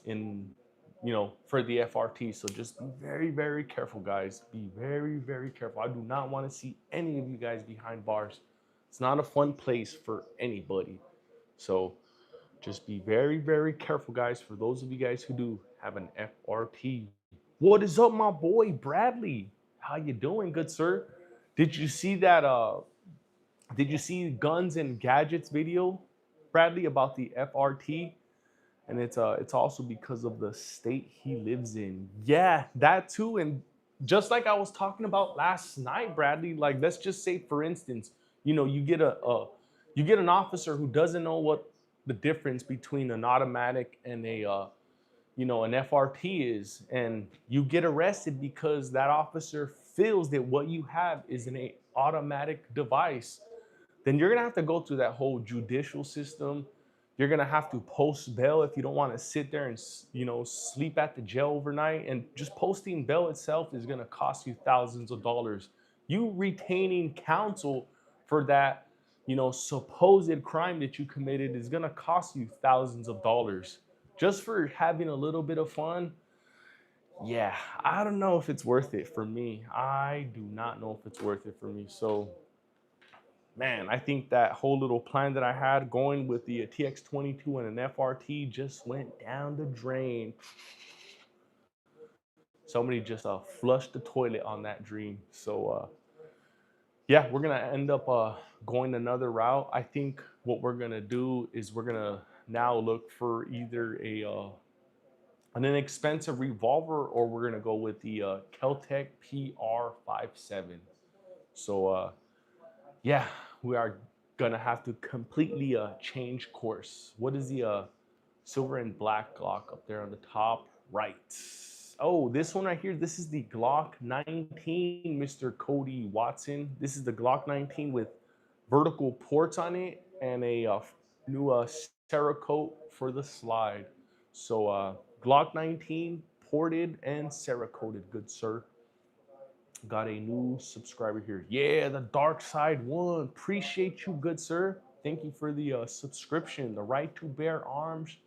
in, for the FRT. So just be very, very careful, guys. Be very, very careful. I do not want to see any of you guys behind bars. It's not a fun place for anybody. So just be very, very careful, guys. For those of you guys who do have an FRT, what is up, my boy Bradley? How you doing, good sir? Did you see that? Did you see Guns and Gadgets video, Bradley, about the FRT? And it's also because of the state he lives in. Yeah, that too. And just like I was talking about last night, Bradley, like let's just say, for instance, you get you get an officer who doesn't know what the difference between an automatic and a an FRT is, and you get arrested because that officer feels that what you have is an automatic device. Then you're gonna have to go through that whole judicial system. You're gonna have to post bail if you don't want to sit there and sleep at the jail overnight. And just posting bail itself is gonna cost you thousands of dollars. You retaining counsel for that supposed crime that you committed is gonna cost you thousands of dollars just for having a little bit of fun. Yeah, I don't know if it's worth it for me. I do not know if it's worth it for me. So man, I think that whole little plan that I had going with the TX22 and an FRT just went down the drain. Somebody just flushed the toilet on that dream. So yeah, we're gonna end up going another route. I think what we're gonna do is we're gonna now look for either an inexpensive revolver, or we're gonna go with the Keltec PR57. So yeah, we are gonna have to completely change course. What is the silver and black Glock up there on the top right? Oh, this one right here. This is the Glock 19, Mr. Cody Watson. This is the Glock 19 with vertical ports on it and a new Cerakote for the slide. So Glock 19 ported and Cerakoted, good sir. Got a new subscriber here. Yeah, the Dark Side One. Appreciate you, good sir. Thank you for the subscription. The right to bear arms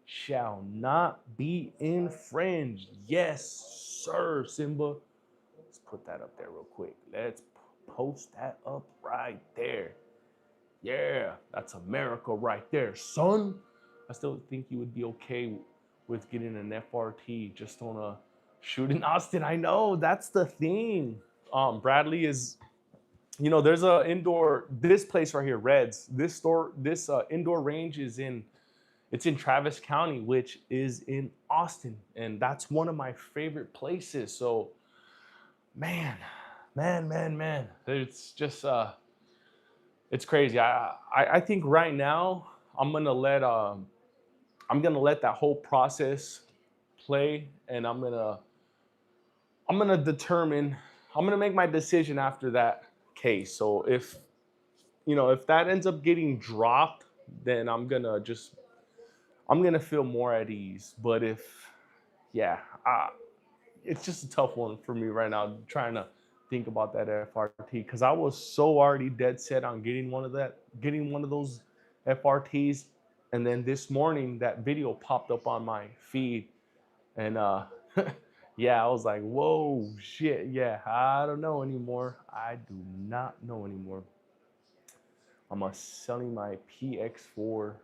shall not be infringed. Yes, sir, Simba. Let's put that up there real quick. Let's post that up right there. Yeah, that's America right there, son. I still think you would be okay with getting an FRT. Just don't shoot in Austin. I know, that's the thing. Bradley is, there's a indoor, this place right here, Reds. This indoor range is it's in Travis County, which is in Austin, and that's one of my favorite places. So, man, it's just it's crazy. I think right now I'm gonna let that whole process play, and I'm gonna determine. I'm gonna make my decision after that case. So if that ends up getting dropped, then I'm gonna feel more at ease. But yeah, it's just a tough one for me right now, trying to think about that FRT, because I was so already dead set on getting one of those FRTs, and then this morning that video popped up on my feed, and yeah, I was like, whoa, shit, yeah, I don't know anymore. I do not know anymore. I'm selling my PX4,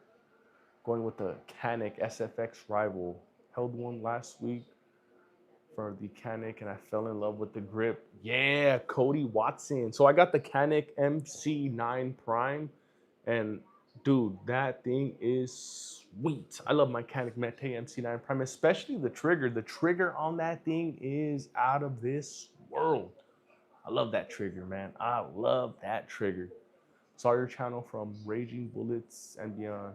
going with the Canic SFX Rival. Held one last week for the Canic, and I fell in love with the grip. Yeah, Cody Watson. So I got the Canic MC9 Prime, and Dude, that thing is sweet. I love my Canic Mete MC9 Prime, especially the trigger. The trigger on that thing is out of this world. I love that trigger, man. I love that trigger. Saw your channel from Raging Bullets and Beyond.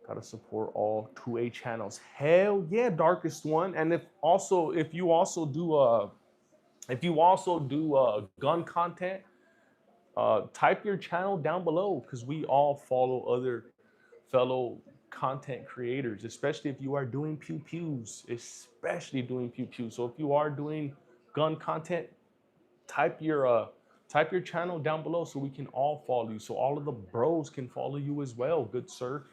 Gotta support all 2A channels. Hell yeah, Darkest One. And if you also do gun content, type your channel down below because we all follow other fellow content creators, especially if you are doing pew pews, especially doing pew pews. So if you are doing gun content, type your channel down below so we can all follow you, so all of the bros can follow you as well, good sir.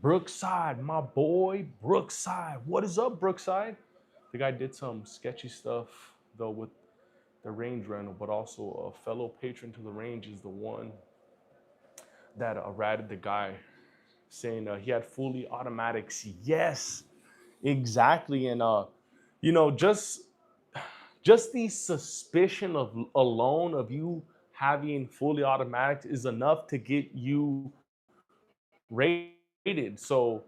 Brookside, my boy, Brookside. What is up, Brookside? The guy did some sketchy stuff though with the range rental, but also a fellow patron to the range is the one that ratted the guy saying he had fully automatics. Yes, exactly. And you know, just the suspicion of alone of you having fully automatic is enough to get you rated. So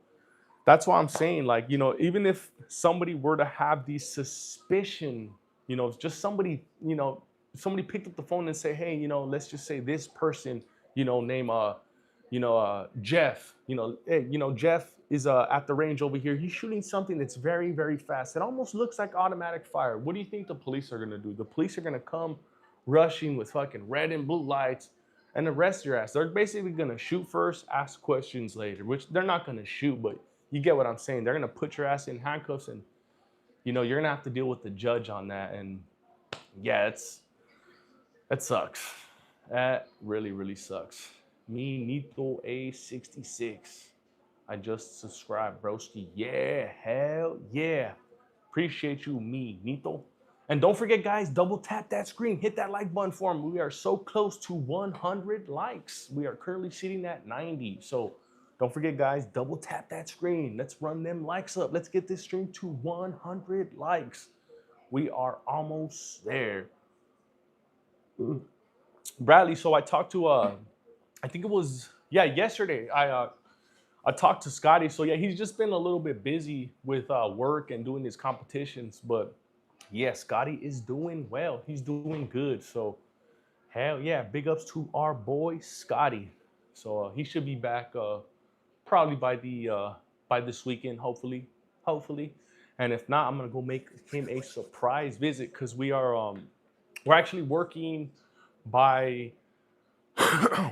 that's why I'm saying, like, you know, even if somebody were to have the suspicion, you know, just somebody, you know, somebody picked up the phone and say, hey, you know, let's just say this person, you know, name Jeff, you know, hey, you know, Jeff is at the range over here. He's shooting something that's very, very fast. It almost looks like automatic fire. What do you think the police are gonna do? The police are gonna come rushing with fucking red and blue lights and arrest your ass. They're basically gonna shoot first, ask questions later, which they're not gonna shoot, but you get what I'm saying. They're gonna put your ass in handcuffs, and you know you're gonna have to deal with the judge on that. And yeah, that sucks. That really, really sucks. Me, Nito A66. I just subscribed, broski. Yeah, hell yeah. Appreciate you, me, Nito. And don't forget, guys, double tap that screen. Hit that like button for me. We are so close to 100 likes. We are currently sitting at 90. So don't forget, guys, double tap that screen. Let's run them likes up. Let's get this stream to 100 likes. We are almost there. Bradley, so I talked to, I think it was, yeah, yesterday. I talked to Scotty. So yeah, he's just been a little bit busy with work and doing his competitions. But yeah, Scotty is doing well. He's doing good. So hell yeah, big ups to our boy Scotty. So he should be back probably by this weekend, hopefully. And if not, I'm gonna go make him a surprise visit because we're actually working by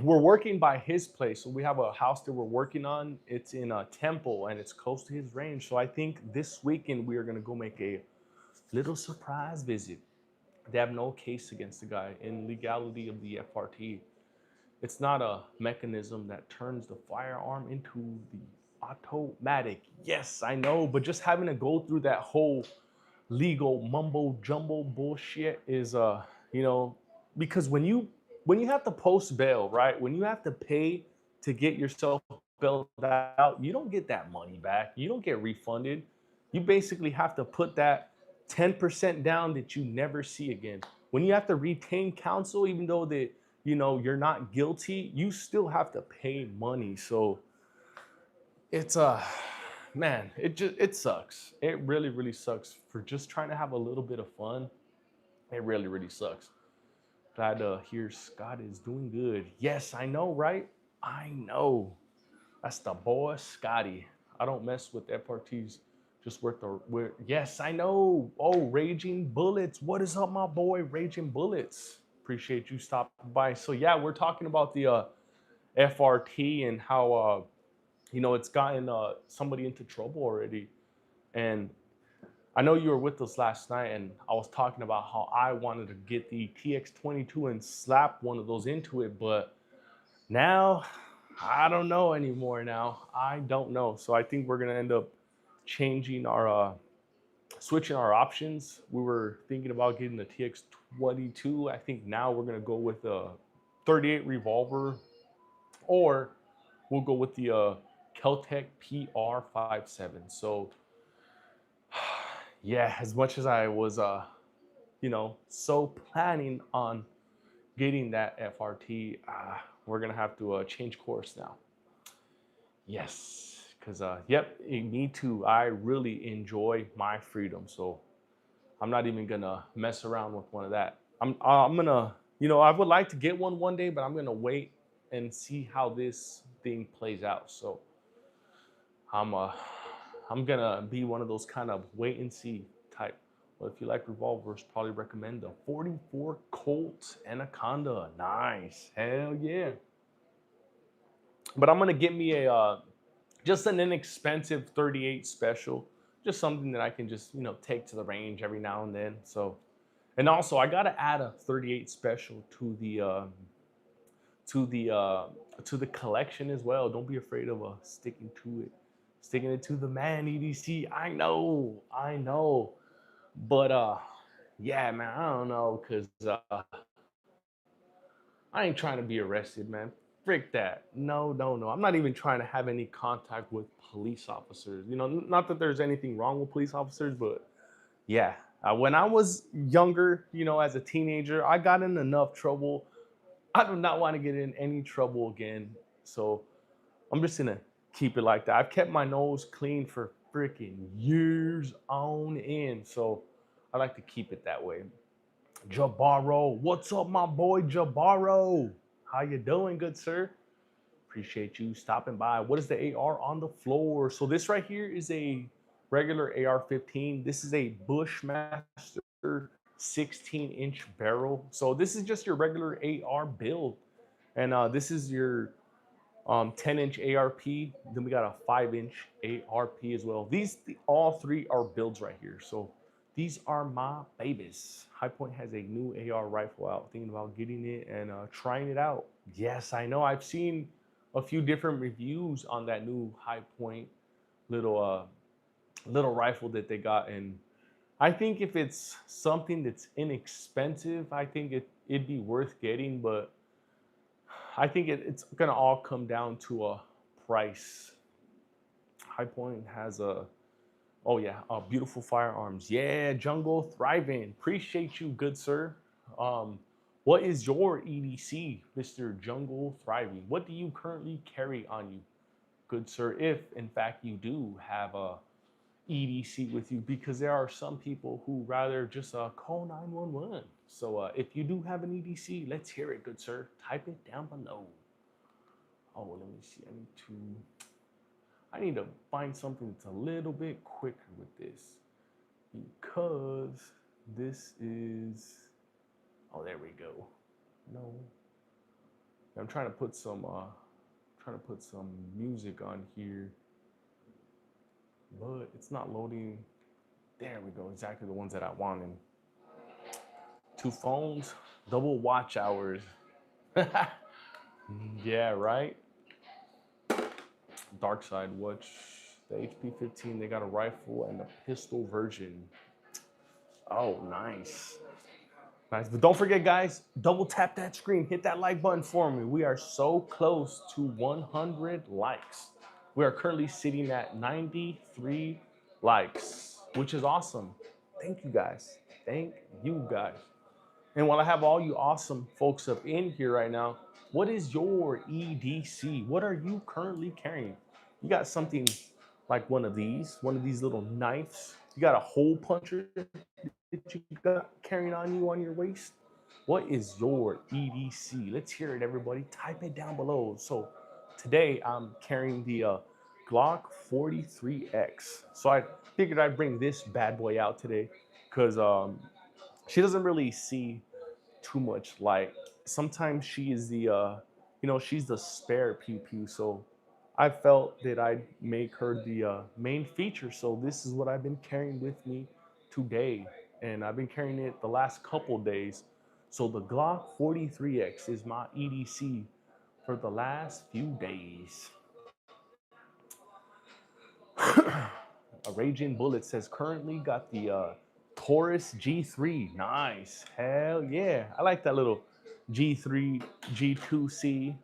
we're working by his place. So we have a house that we're working on. It's in a temple and it's close to his range. So I think this weekend we are gonna go make a little surprise visit. They have no case against the guy in legality of the FRT. It's not a mechanism that turns the firearm into the automatic. Yes, I know, but just having to go through that whole legal mumbo jumbo bullshit is you know, because when you have to post bail, right? When you have to pay to get yourself bailed out, you don't get that money back. You don't get refunded. You basically have to put that 10% down that you never see again. When you have to retain counsel, even though that you know you're not guilty, you still have to pay money. So it's man, it sucks. It really, really sucks for just trying to have a little bit of fun. It really, really sucks. Glad to hear Scott is doing good. Yes, I know, right? I know. That's the boy, Scotty. I don't mess with FRTs. Just yes, I know. Oh, Raging Bullets. What is up, my boy, Raging Bullets? Appreciate you stopping by. So yeah, we're talking about the FRT and how you know it's gotten somebody into trouble already. And I know you were with us last night, and I was talking about how I wanted to get the TX22 and slap one of those into it, but now I don't know anymore. Now I don't know. So I think we're gonna end up changing our switching our options. We were thinking about getting the TX22. I think now we're gonna go with a 38 revolver, or we'll go with the Keltec PR57. So yeah, as much as I was you know, so planning on getting that FRT, we're gonna have to change course now. Yes, because yep, me too. I really enjoy my freedom, so I'm not even gonna mess around with one of that. I'm gonna, I would like to get one day, but I'm gonna wait and see how this thing plays out. So I'm uh I'm gonna be one of those kind of wait and see type. But if you like revolvers, probably recommend the 44 Colt Anaconda. Nice, hell yeah. But I'm gonna get me a just an inexpensive 38 special, just something that I can just take to the range every now and then. So, and also I gotta add a 38 special to the uh, to the collection as well. Don't be afraid of sticking it to the man EDC. I know, but yeah, man, I don't know, cause I ain't trying to be arrested, man. Frick that. No, no, no. I'm not even trying to have any contact with police officers. Not that there's anything wrong with police officers, but yeah. When I was younger, as a teenager, I got in enough trouble. I do not want to get in any trouble again. So I'm just gonna keep it like that. I've kept my nose clean for freaking years on end. So I like to keep it that way. Jabaro, what's up, my boy Jabaro? How you doing, good sir? Appreciate you stopping by. What is the AR on the floor? So this right here is a regular AR-15. This is a Bushmaster 16-inch barrel. So this is just your regular AR build, and this is your 10-inch ARP. Then we got a 5-inch ARP as well. All three are builds right here. So these are my babies. High Point has a new AR rifle out. Thinking about getting it and trying it out. Yes, I know. I've seen a few different reviews on that new High Point little little rifle that they got, and I think if it's something that's inexpensive, I think it'd be worth getting. But I think it's gonna all come down to a price. High Point has oh yeah, beautiful firearms. Yeah, Jungle Thriving. Appreciate you, good sir. Um, what is your EDC, Mr. Jungle Thriving? What do you currently carry on you, good sir? If in fact you do have a EDC with you, because there are some people who rather just call 911. So if you do have an EDC, let's hear it, good sir. Type it down below. Oh, let me see. I need to find something that's a little bit quicker with this, because this is, oh, there we go. No, I'm trying to put some music on here, but it's not loading. There we go. Exactly the ones that I wanted. Two phones, double watch hours. Yeah, right. Dark Side Watch, the HP-15. They got a rifle and a pistol version. Oh, nice. Nice. But don't forget, guys, double tap that screen. Hit that like button for me. We are so close to 100 likes. We are currently sitting at 93 likes, which is awesome. Thank you, guys. Thank you, guys. And while I have all you awesome folks up in here right now, what is your EDC? What are you currently carrying? You got something like one of these little knives. You got a hole puncher that you got carrying on you on your waist. What is your EDC? Let's hear it, everybody. Type it down below. So today I'm carrying the Glock 43X. So I figured I'd bring this bad boy out today because she doesn't really see too much light. Sometimes she is she's the spare pew pew. So I felt that I'd make her the main feature. So this is what I've been carrying with me today, and I've been carrying it the last couple days. So the Glock 43X is my EDC for the last few days. A Raging Bullet says currently got the Taurus G3. Nice. Hell yeah. I like that little G3, G2C.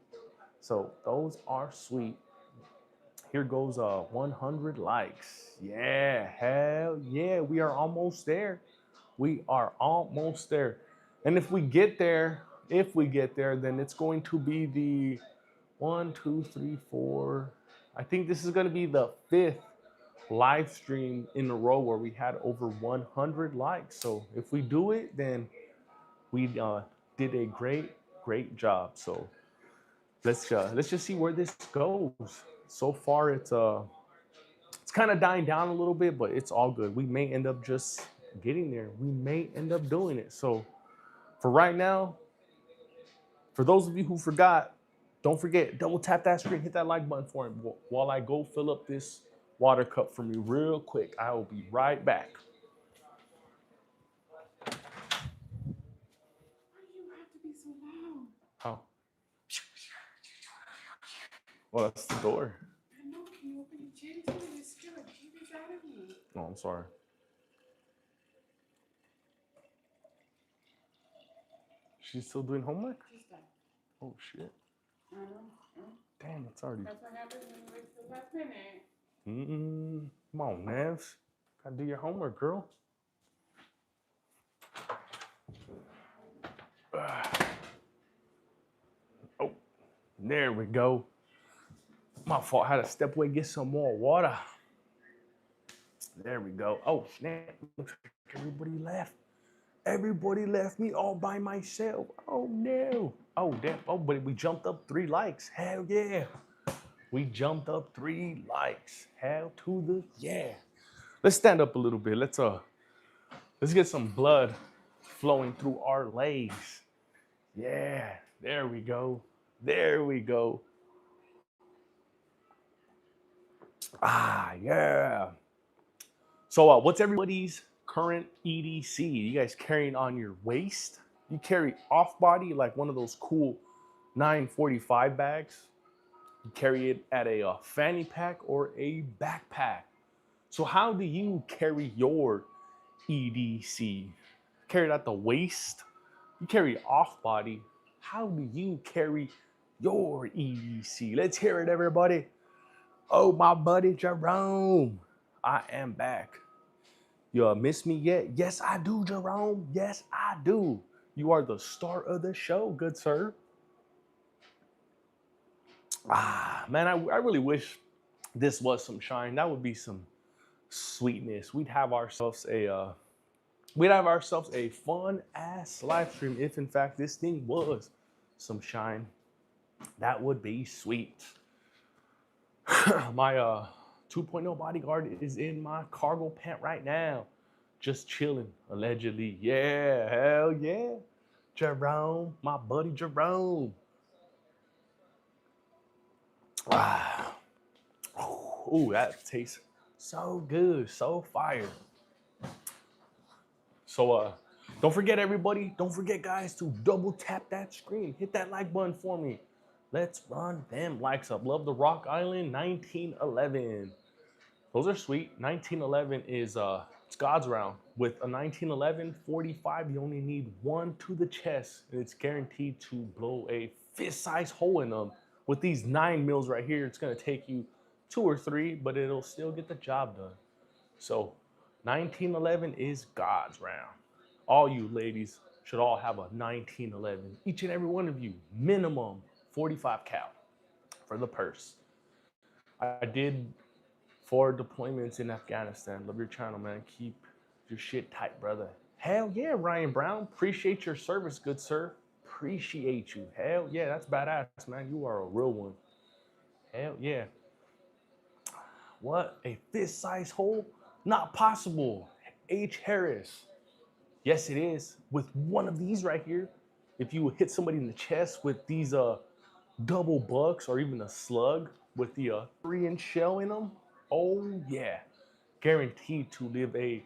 So those are sweet. Here goes 100 likes. Yeah, hell yeah. We are almost there. We are almost there. And if we get there, then it's going to be the 1, 2, 3, 4. I think this is going to be the 5th live stream in a row where we had over 100 likes. So if we do it, then we did a great job. So let's just see where this goes. So far, it's kind of dying down a little bit, but it's all good. We may end up just getting there. We may end up doing it. So for right now, for those of you who forgot, don't forget, double tap that screen, hit that like button for him while I go fill up this water cup for me real quick. I will be right back. Why do you have to be so loud? Oh. Well, that's the door. I know, can you open your chin too? You scare the babies out of me. Oh, I'm sorry. She's still doing homework? She's done. Oh, shit. I know. Damn, it's already. That's what happens when you wait till the last minute. Come on, Nevs. Gotta do your homework, girl. Oh, there we go. My fault. I had to step away and get some more water. There we go. Oh, snap. Looks like everybody left. Everybody left me all by myself. Oh, no. Oh, damn. Oh, but we jumped up 3 likes. Hell yeah. We jumped up 3 likes. Hell to the yeah. Let's stand up a little bit. Let's get some blood flowing through our legs. Yeah. There we go. There we go. Ah, yeah. So what's everybody's current EDC? You guys carrying on your waist? You carry off body like one of those cool 945 bags? You carry it at a fanny pack or a backpack. So how do you carry your EDC? Carry it at the waist? You carry off body. How do you carry your EDC? Let's hear it, everybody. Oh, my buddy Jerome, I am back. You miss me yet? Yes, I do, Jerome. Yes, I do. You are the star of the show, good sir. Ah, man, I really wish this was some shine. That would be some sweetness. We'd have ourselves a fun ass live stream if in fact this thing was some shine. That would be sweet. My 2.0 bodyguard is in my cargo pant right now, just chilling, allegedly. Yeah, hell yeah. Jerome, my buddy Jerome. Ah. Ooh, that tastes so good, so fire. So don't forget, everybody, don't forget, guys, to double tap that screen. Hit that like button for me. Let's run them likes up. Love the Rock Island 1911. Those are sweet. 1911 is it's God's round. With a 1911 45, you only need 1 to the chest, and it's guaranteed to blow a fist-sized hole in them. With these 9 mils right here, it's gonna take you 2 or 3, but it'll still get the job done. So 1911 is God's round. All you ladies should all have a 1911. Each and every one of you, minimum 45 cal for the purse. I did 4 deployments in Afghanistan. Love your channel, man. Keep your shit tight, brother. Hell yeah, Ryan Brown. Appreciate your service, good sir. Appreciate you. Hell yeah, that's badass, man. You are a real one. Hell yeah. What? A fist-sized hole? Not possible. H. Harris. Yes, it is. With one of these right here, if you hit somebody in the chest with these double bucks or even a slug with the 3-inch shell in them, oh yeah, guaranteed to live a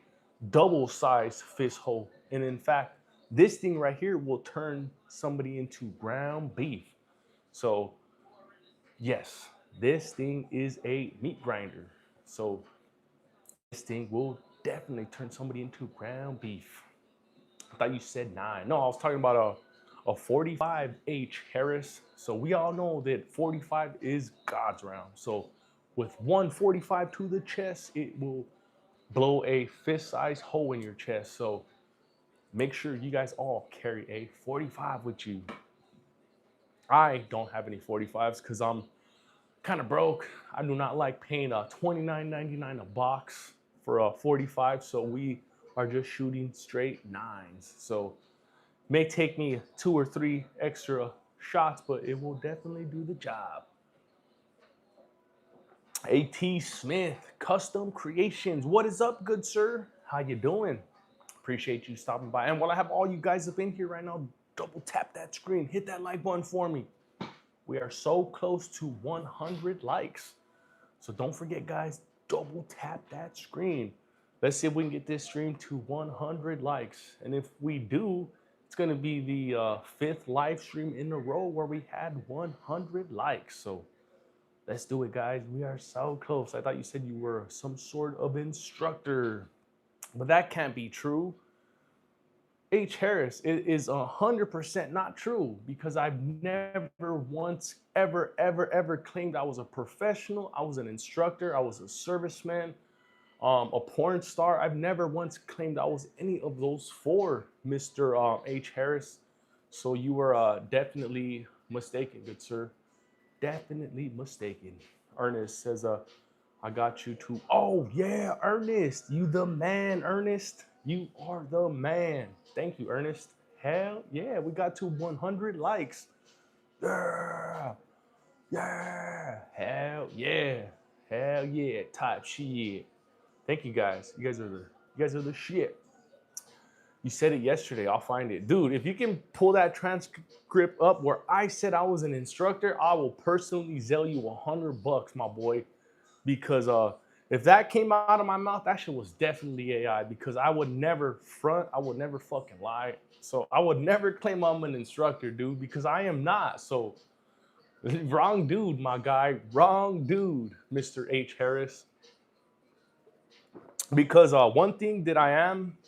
double-sized fist hole. And in fact, this thing right here will turn somebody into ground beef. So yes, this thing is a meat grinder. So this thing will definitely turn somebody into ground beef. I thought you said 9. No, I was talking about a 45 H Harris. So we all know that 45 is God's round. So with 145 to the chest, it will blow a fist-sized hole in your chest. So make sure you guys all carry a 45 with you. I don't have any 45s because I'm kind of broke. I do not like paying $29.99 a box for a 45, so we are just shooting straight nines. So may take me 2 or 3 extra shots, but it will definitely do the job. AT Smith, Custom Creations. What is up, good sir? How you doing? Appreciate you stopping by. And while I have all you guys up in here right now, double tap that screen. Hit that like button for me. We are so close to 100 likes. So don't forget, guys, double tap that screen. Let's see if we can get this stream to 100 likes. And if we do, it's going to be the 5th live stream in a row where we had 100 likes. So let's do it, guys. We are so close. I thought you said you were some sort of instructor, but that can't be true. H. Harris, it is 100% not true, because I've never once ever claimed I was a professional. I was an instructor. I was a serviceman, a porn star. I've never once claimed I was any of those four, Mr. H. Harris. So you were definitely mistaken, good sir. Definitely mistaken. Ernest says, I got you too. Oh, yeah, Ernest. You the man, Ernest. You are the man. Thank you, Ernest. Hell yeah, we got to 100 likes. Yeah. Yeah. Hell yeah. Hell yeah. Type shit. Thank you guys. You guys are the shit. You said it yesterday. I'll find it. Dude, if you can pull that transcript up where I said I was an instructor, I will personally sell you $100, my boy. Because if that came out of my mouth, that shit was definitely AI, because I would never front. I would never fucking lie. So I would never claim I'm an instructor, dude, because I am not. So wrong dude, my guy. Wrong dude, Mr. H. Harris. Because one thing that I am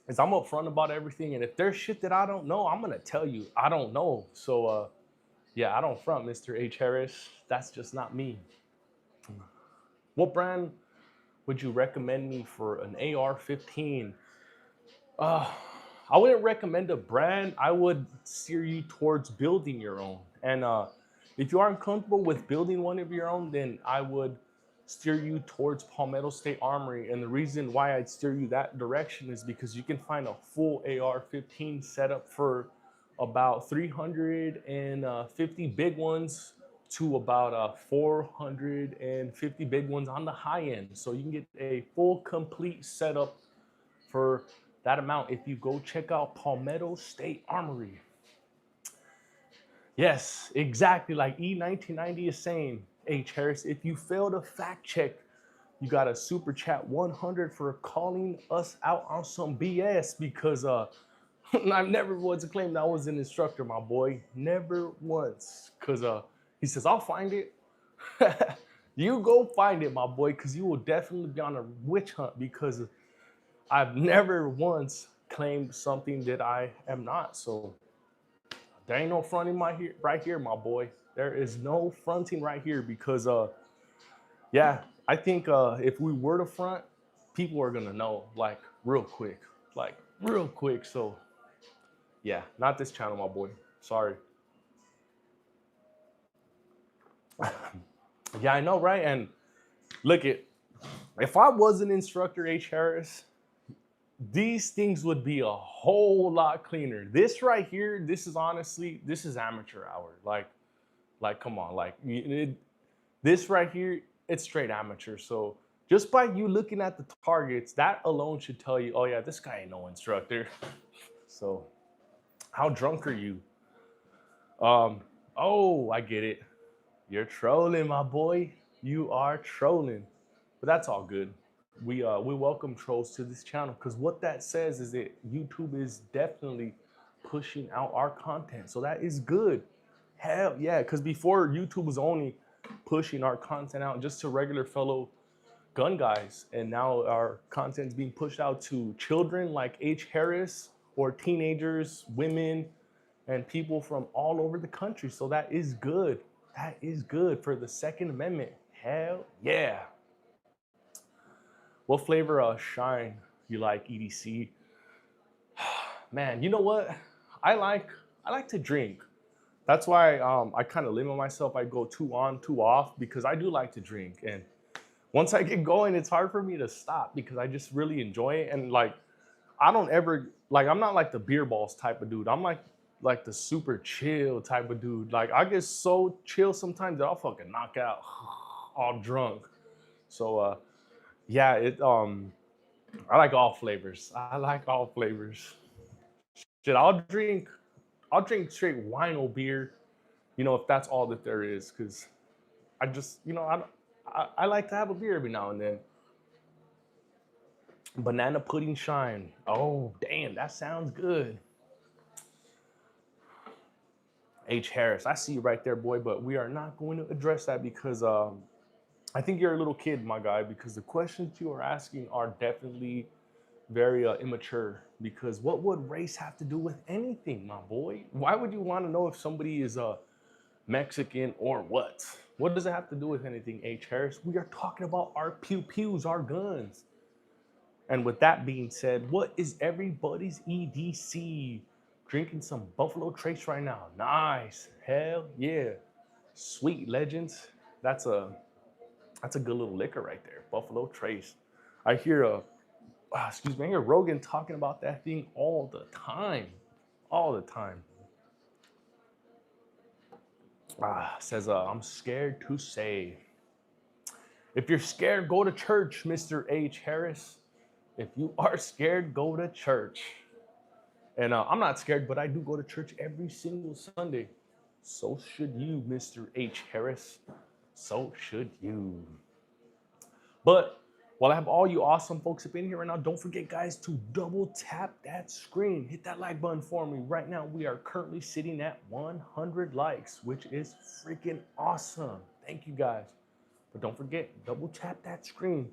is I'm upfront about everything. And if there's shit that I don't know, I'm going to tell you I don't know. So yeah, I don't front, Mr. H. Harris. That's just not me. What brand would you recommend me for an AR-15? I wouldn't recommend a brand. I would steer you towards building your own. And if you aren't comfortable with building one of your own, then I would steer you towards Palmetto State Armory. And the reason why I'd steer you that direction is because you can find a full AR-15 setup for about 350 big ones to about 450 big ones on the high end. So you can get a full complete setup for that amount if you go check out Palmetto State Armory. Yes, exactly like E1990 is saying, H. Harris, if you fail to fact check, you got a super chat 100 for calling us out on some BS, because I've never once claimed I was an instructor, my boy. Never once. Because he says, I'll find it. You go find it, my boy, because you will definitely be on a witch hunt, because I've never once claimed something that I am not. So there ain't no fronting right here, my boy. There is no fronting right here, because yeah, I think if we were to front, people are gonna know like real quick. So yeah, not this channel, my boy. Sorry. Yeah, I know, right? And look, if I was an instructor, H. Harris, these things would be a whole lot cleaner. This right here, this is amateur hour. Like, come on, this right here, it's straight amateur. So just by you looking at the targets, that alone should tell you, oh yeah, this guy ain't no instructor. So how drunk are you? Oh, I get it. You're trolling, my boy. You are trolling. But that's all good. We welcome trolls to this channel, because what that says is that YouTube is definitely pushing out our content. So that is good. Hell yeah, because before YouTube was only pushing our content out just to regular fellow gun guys, and now our content is being pushed out to children like H. Harris, or teenagers, women, and people from all over the country. So that is good. That is good for the Second Amendment. Hell yeah. What flavor shine you like, EDC? Man, you know what? I like to drink. That's why I kind of limit myself. I go 2 on, 2 off because I do like to drink. And once I get going, it's hard for me to stop because I just really enjoy it. And like, I don't ever like, I'm not like the beer balls type of dude. I'm like the super chill type of dude. Like I get so chill sometimes that I'll fucking knock out all drunk. So yeah, I like all flavors. I like all flavors. Shit, I'll drink straight wine or beer, if that's all that there is, because I just, I like to have a beer every now and then. Banana pudding shine. Oh, damn, that sounds good. H. Harris, I see you right there, boy, but we are not going to address that because I think you're a little kid, my guy, because the questions you are asking are definitely very immature. Because what would race have to do with anything, my boy? Why would you want to know if somebody is Mexican or what? What does it have to do with anything, H. Harris? We are talking about our pew pews, our guns. And with that being said, what is everybody's EDC? Drinking some Buffalo Trace right now. Nice. Hell yeah. Sweet legends. That's a good little liquor right there. Buffalo Trace. I hear excuse me, I hear Rogan talking about that thing all the time. All the time. Says I'm scared to say. If you're scared, go to church, Mr. H. Harris. If you are scared, go to church. And I'm not scared, but I do go to church every single Sunday. So should you, Mr. H. Harris. So should you. But while I have all you awesome folks up in here right now, don't forget, guys, to double tap that screen. Hit that like button for me. Right now, we are currently sitting at 100 likes, which is freaking awesome. Thank you, guys. But don't forget, double tap that screen.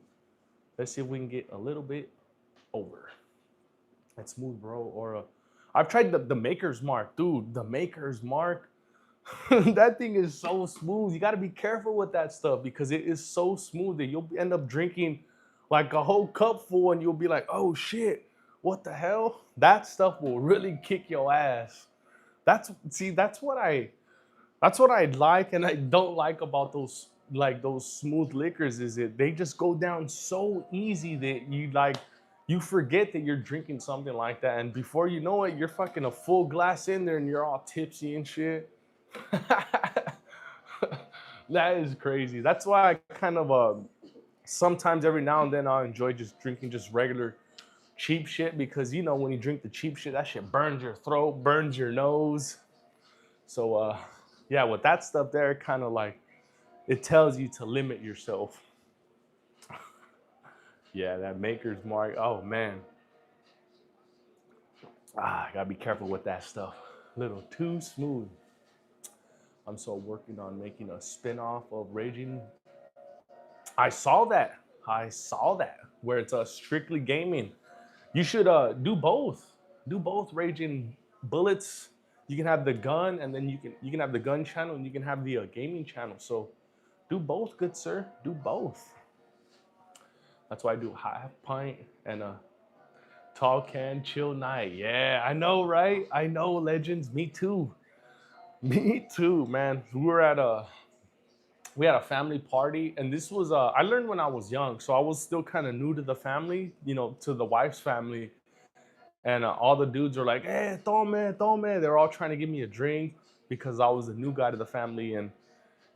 Let's see if we can get a little bit over. That's smooth, bro. Or I've tried the Maker's Mark, dude. The Maker's Mark, that thing is so smooth. You got to be careful with that stuff because it is so smooth that you'll end up drinking like a whole cup full, and you'll be like, "Oh shit, what the hell?" That stuff will really kick your ass. That's what I like and I don't like about those smooth liquors is that they just go down so easy that you forget that you're drinking something like that, and before you know it, you're fucking a full glass in there and you're all tipsy and shit. That is crazy. That's why I kind of sometimes every now and then I enjoy just drinking just regular cheap shit because when you drink the cheap shit, that shit burns your throat, burns your nose. So yeah, with that stuff there, kind of like it tells you to limit yourself. Yeah, that Maker's Mark. Oh man, gotta be careful with that stuff. A little too smooth. I'm so working on making a spin-off of Raging. I saw that. I saw that where it's strictly gaming. You should do both. Do both Raging Bullets. You can have the gun, and then you can have the gun channel, and you can have the gaming channel. So do both, good sir. Do both. That's why I do half pint and a tall can chill night. Yeah, I know, right? I know, legends. Me too. Me too, man. We had a family party, and this was I learned when I was young, so I was still kind of new to the family, to the wife's family, and all the dudes are like, "Hey, tome, tome." They're all trying to give me a drink because I was a new guy to the family, and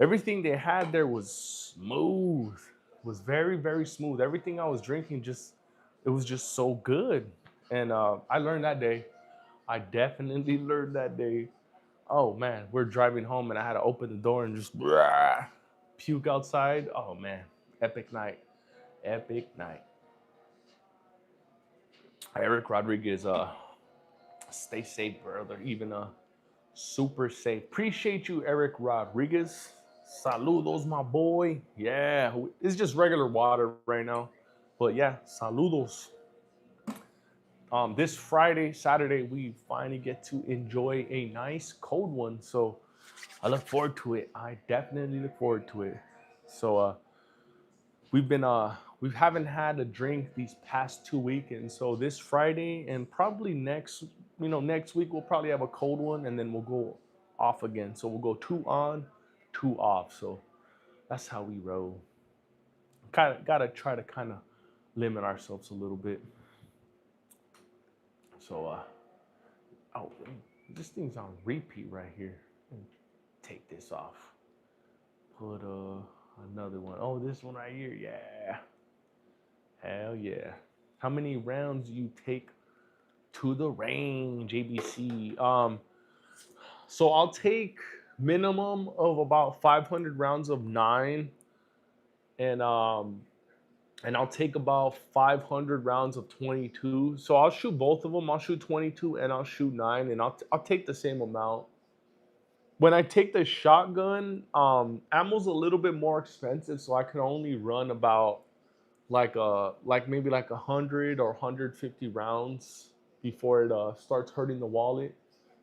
everything they had there was smooth. Was very, very smooth. Everything I was drinking it was just so good. And I learned that day. I definitely learned that day. Oh man, we're driving home and I had to open the door and just puke outside. Oh man, epic night. Epic night. Eric Rodriguez, stay safe, brother. Even super safe. Appreciate you, Eric Rodriguez. Saludos, my boy. Yeah, it's just regular water right now. But yeah, saludos. This Friday, Saturday, we finally get to enjoy a nice cold one. So I look forward to it. I definitely look forward to it. So we haven't had a drink these past 2 weekends. So this Friday and probably next week we'll probably have a cold one, and then we'll go off again. So we'll go 2 on, 2 off. So that's how we roll. Kind of gotta try to kind of limit ourselves a little bit. So oh, this thing's on repeat right here. Take this off. Put another one. Oh, this one right here. Yeah. Hell yeah. How many rounds do you take to the range, ABC? So I'll take minimum of about 500 rounds of 9, and I'll take about 500 rounds of 22. So I'll shoot both of them. I'll shoot 22 and I'll shoot 9, and I'll take the same amount. When I take the shotgun, ammo's a little bit more expensive, so I can only run about like maybe like 100 or 150 rounds before it starts hurting the wallet.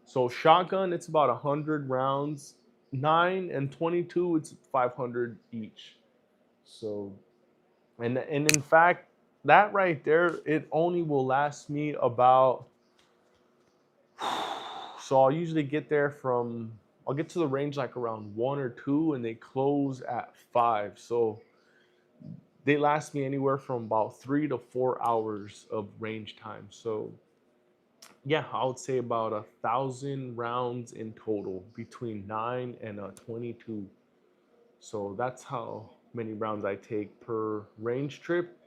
So shotgun, it's about 100 rounds. 9 and 22, it's 500 each. So and in fact, that right there, it only will last me about. So I'll usually get there from. I'll get to the range like around 1 or 2, and they close at 5. So they last me anywhere from about 3 to 4 hours of range time. So yeah, I would say about 1,000 rounds in total between 9 and 22. So that's how many rounds I take per range trip.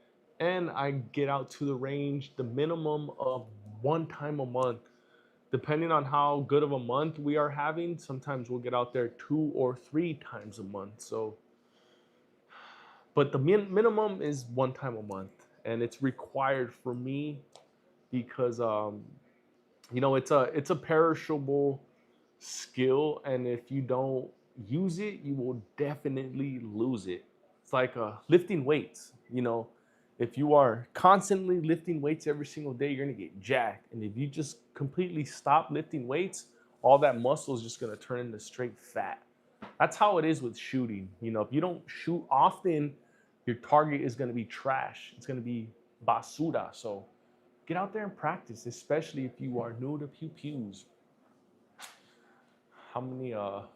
And I get out to the range the minimum of 1 time a month. Depending on how good of a month we are having, sometimes we'll get out there 2 or 3 times a month. So, but the minimum is 1 time a month, and it's required for me because it's a perishable skill, and if you don't use it, you will definitely lose it. It's like lifting weights. If you are constantly lifting weights every single day, you're gonna get jacked. And if you just completely stop lifting weights, all that muscle is just gonna turn into straight fat. That's how it is with shooting. If you don't shoot often, your target is gonna be trash. It's gonna be basura. So get out there and practice, especially if you are new to pew pews. How many or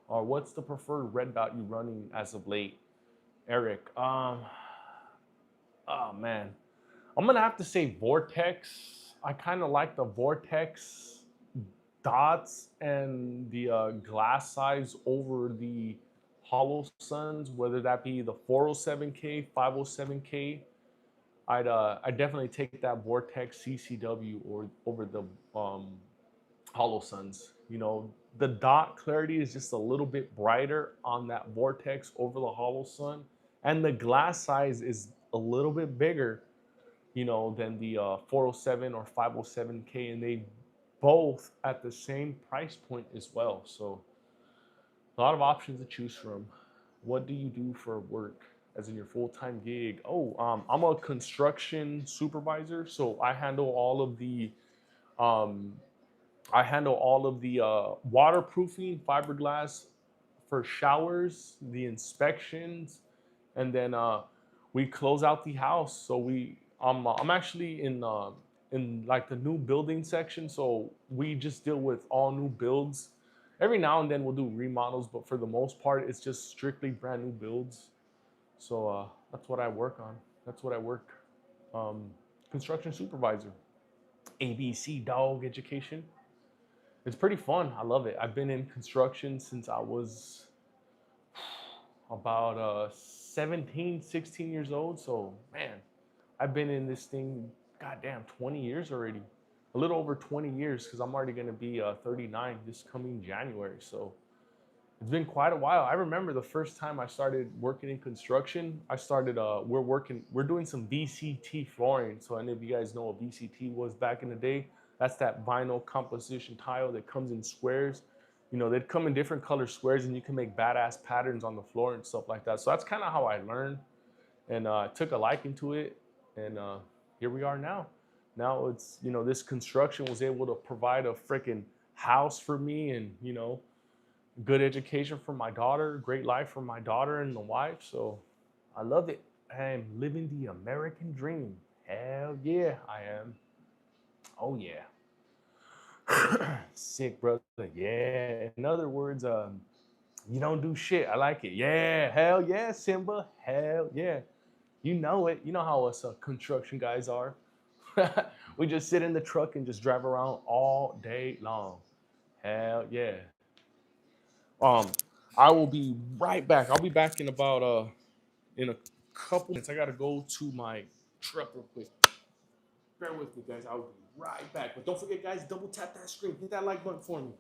what's the preferred red dot you running as of late, Eric? Oh man, I'm gonna have to say Vortex. I kind of like the Vortex dots and the glass size over the hollow suns, whether that be the 407K, 507K. I definitely take that Vortex CCW or over the hollow suns. The dot clarity is just a little bit brighter on that Vortex over the hollow sun, and the glass size is a little bit bigger, than the 407 or 507K, and they both at the same price point as well. So a lot of options to choose from. What do you do for work, as in your full-time gig? Oh, I'm a construction supervisor, so um, I handle all of the waterproofing, fiberglass for showers, the inspections, and then we close out the house. So I'm actually in like the new building section, so we just deal with all new builds. Every now and then we'll do remodels, but for the most part, it's just strictly brand new builds. So that's what I work on. That's what I work. Um, Construction supervisor, ABC dog education. It's pretty fun. I love it. I've been in construction since I was about 17, 16 years old. So, man, I've been in this thing, goddamn, 20 years already. A little over 20 years because I'm already going to be 39 this coming January. So, it's been quite a while. I remember the first time I started working in construction. We're doing some VCT flooring. So any of you guys know what VCT was back in the day? That's that vinyl composition tile that comes in squares. They'd come in different color squares, and you can make badass patterns on the floor and stuff like that. So that's kind of how I learned, and took a liking to it. And here we are now. Now it's, this construction was able to provide a freaking house for me, and good education for my daughter, great life for my daughter and the wife. So I love it. I am living the American dream. Hell yeah, I am. Oh yeah. Sick, brother. Yeah. In other words, you don't do shit. I like it. Yeah. Hell yeah, Simba. Hell yeah. You know it. You know how us construction guys are. We just sit in the truck and just drive around all day long. Hell yeah. Um, I will be right back. I'll be back in about in a couple minutes. I gotta go to my truck real quick. Bear with me, guys. I'll be right back. But don't forget, guys, double tap that screen. Hit that like button for me.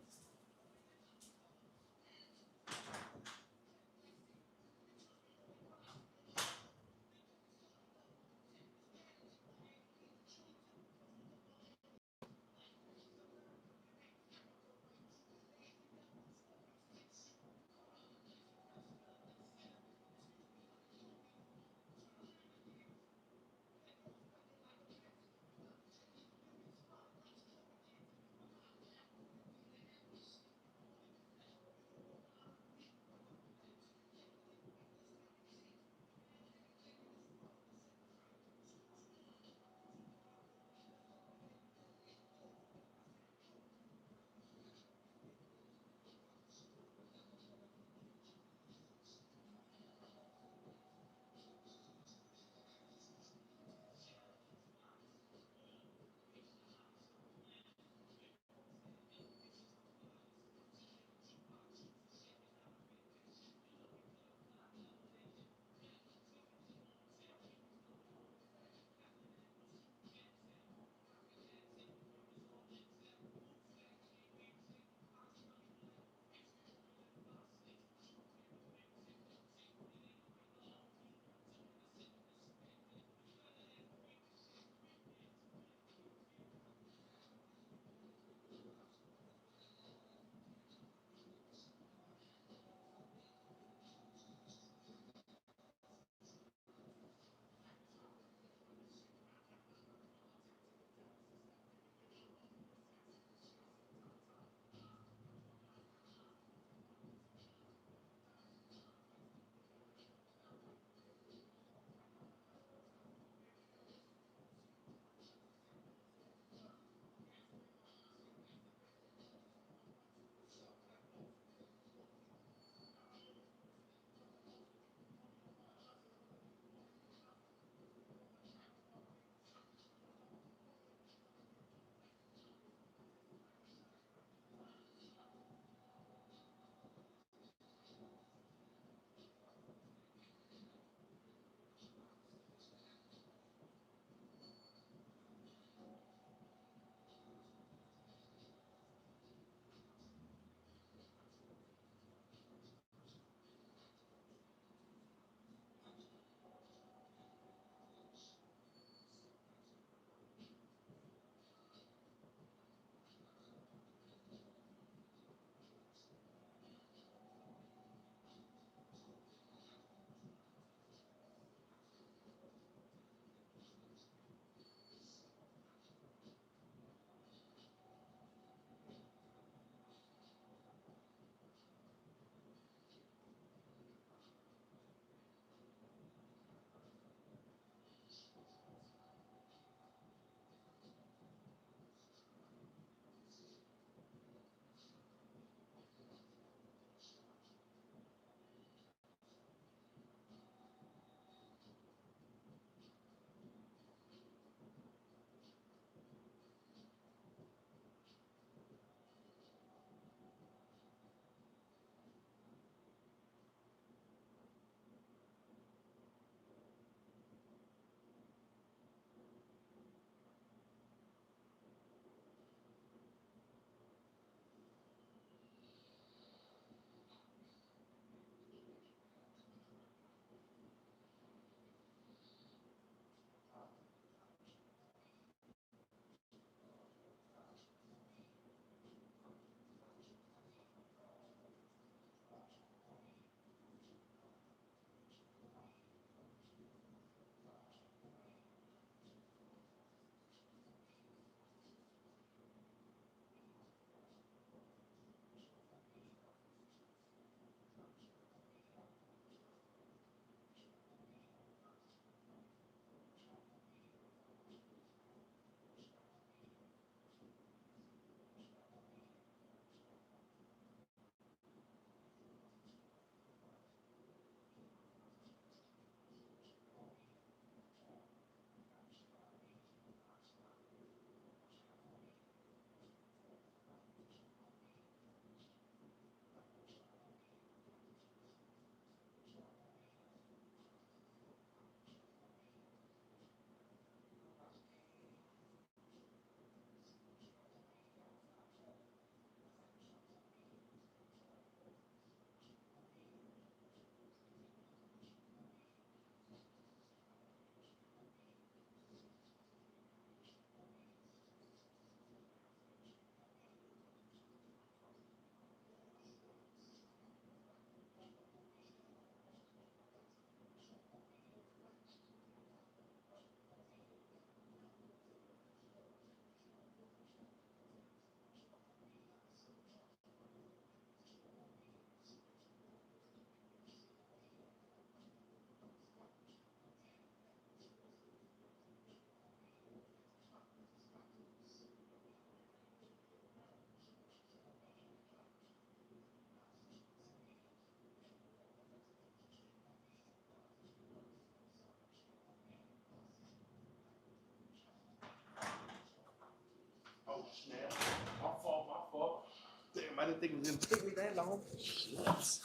I didn't think it was gonna take me that long. Snaps.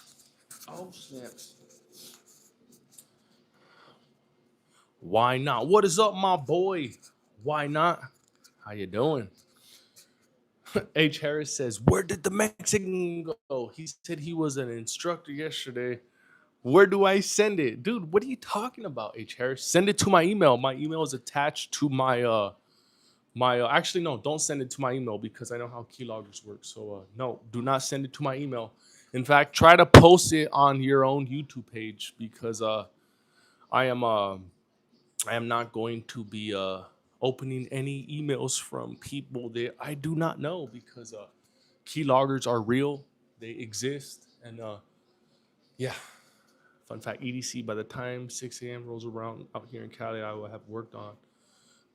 Oh snaps. Why not? What is up, my boy? Why not? How you doing? H. Harris says, "Where did the Mexican go? He said he was an instructor yesterday. Where do I send it, dude? What are you talking about, H. Harris? Send it to my email. My email is attached to my actually no, don't send it to my email because I know how keyloggers work. So no, do not send it to my email. In fact, try to post it on your own YouTube page because I am I am not going to be opening any emails from people that I do not know because keyloggers are real. They exist and yeah. Fun fact: EDC by the time 6 a.m. rolls around out here in Cali, I will have worked on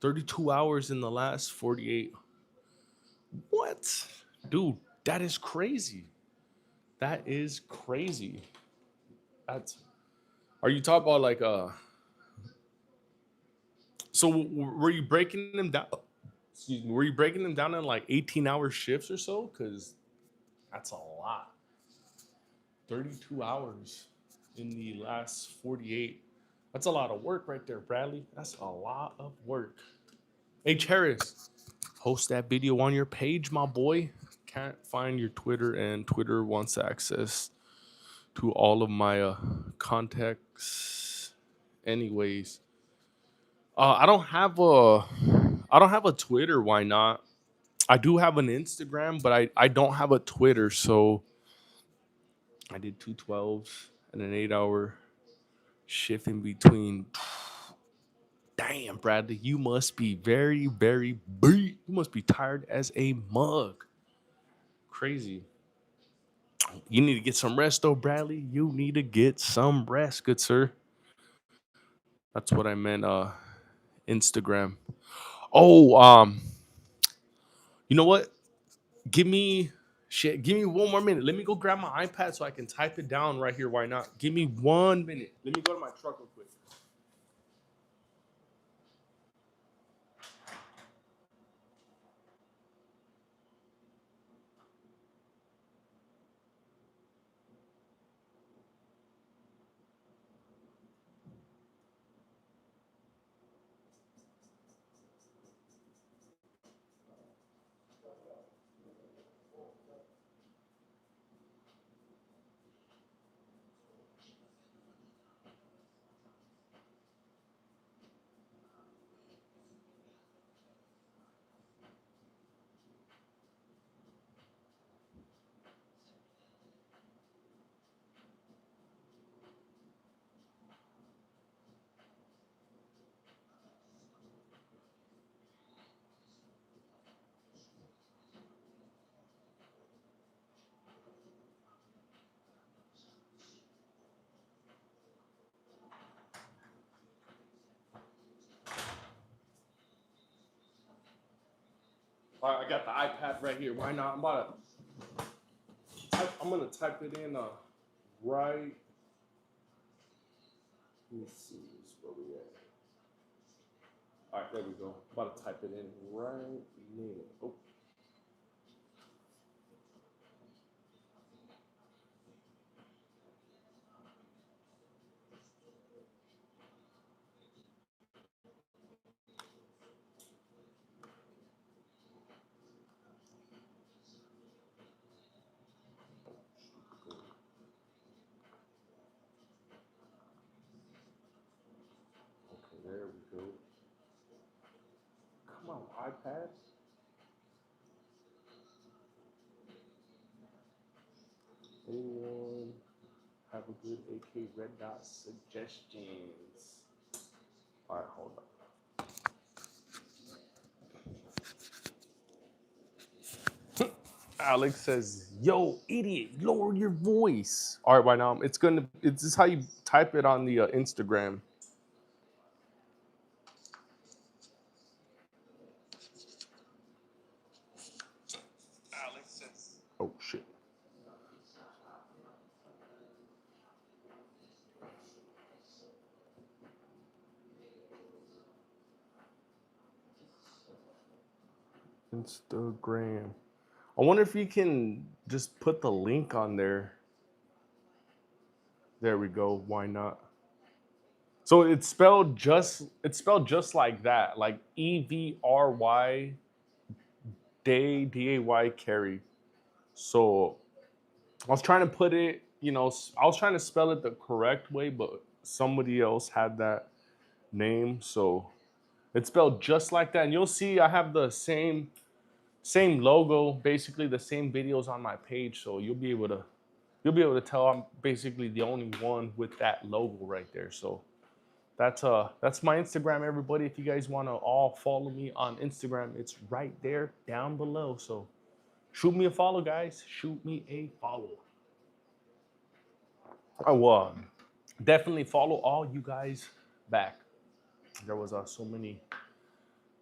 32 hours in the last 48. What? Dude, that is crazy. That is crazy. That's Are you talking about like so were you breaking them down? Excuse me. Were you breaking them down in like 18-hour shifts or so? Cuz that's a lot. 32 hours in the last 48. That's a lot of work right there, Bradley. That's a lot of work. H. Harris, post that video on your page, my boy. Can't find your Twitter, and Twitter wants access to all of my contacts. Anyways, I don't have a Twitter. Why not? I do have an Instagram, but I don't have a Twitter. So I did 2 12s and an 8 hour shift in between. Damn, Bradley, you must be very, very beat. You must be tired as a mug. Crazy. You need to get some rest, though, Bradley. You need to get some rest, good sir. That's what I meant. Instagram. Oh, you know what? Give me shit. Give me 1 more minute. Let me go grab my iPad so I can type it down right here. Why not? Give me 1 minute. Let me go to my truck real quick. All right, I got the iPad right here. Why not? I'm gonna type it in right. Let me see where we at. All right, there we go. I'm about to type it in right now. Oh, okay, there we go. Come on, iPad. Anyone have a good AK red dot suggestions? All right, hold on. Alex says, "Yo, idiot, lower your voice." All right, right now it's gonna. It's just how you type it on the Instagram. Oh shit. Instagram. I wonder if you can just put the link on there. There we go. Why not? So it's spelled just like that, like EVRY DAY carry. So I was trying to put it, I was trying to spell it the correct way, but somebody else had that name, so it's spelled just like that. And you'll see I have the same logo, basically the same videos on my page, so you'll be able to tell I'm basically the only one with that logo right there. So that's my Instagram, everybody. If you guys want to all follow me on Instagram, it's right there down below. So shoot me a follow, guys. Shoot me a follow. I will definitely follow all you guys back. There was so many.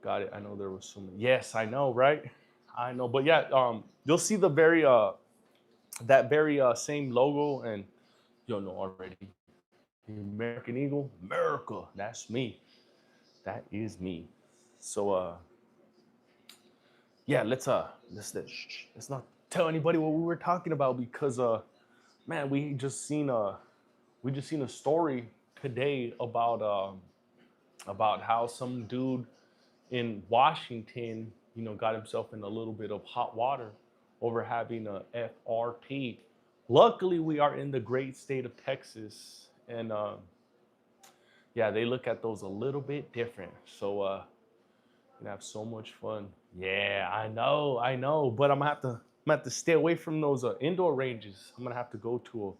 Got it. I know there was so many. Yes, I know, right? I know. But yeah, you'll see the very that very same logo, and you'll know already. The American Eagle, America. That's me. That is me. So yeah, let's not tell anybody what we were talking about, because man, we just seen a story today about how some dude in Washington, got himself in a little bit of hot water over having a FRT. Luckily, we are in the great state of Texas, and yeah, they look at those a little bit different. So gonna have so much fun. Yeah, I know, but I'm gonna have to stay away from those indoor ranges. I'm gonna have to go to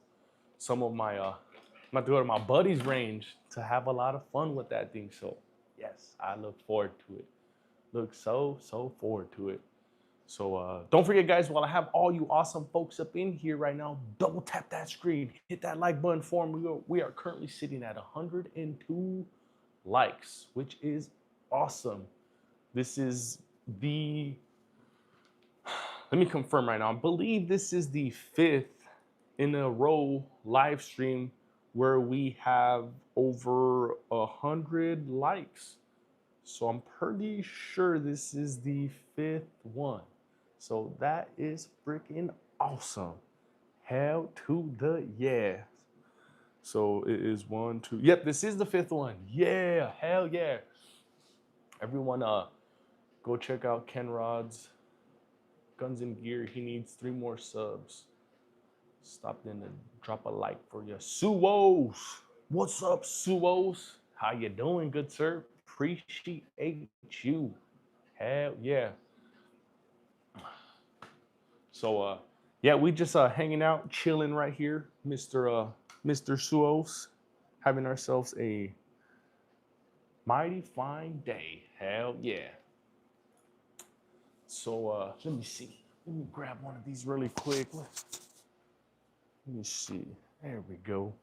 some of my I'm gonna have to go to my buddy's range to have a lot of fun with that thing. So yes, I look forward to it. Look so forward to it. So don't forget, guys, while I have all you awesome folks up in here right now, double tap that screen, hit that like button for me. We are currently sitting at 102 likes, which is awesome. This is the, let me confirm right now. I believe this is the 5th in a row live stream where we have over 100 likes. So I'm pretty sure this is the 5th one. So that is freaking awesome. Hell to the yeah. So it is 1, 2. Yep, this is the 5th one. Yeah, hell yeah. Everyone, go check out Ken Rod's Guns and Gear. He needs 3 more subs. Stop in and drop a like for your Suos. What's up, Suos? How you doing, good sir? Appreciate you. Hell yeah. So yeah, we just hanging out, chilling right here, Mr. Suos, having ourselves a mighty fine day. Hell yeah. So let me see. Let me grab one of these really quick. Let me see. There we go.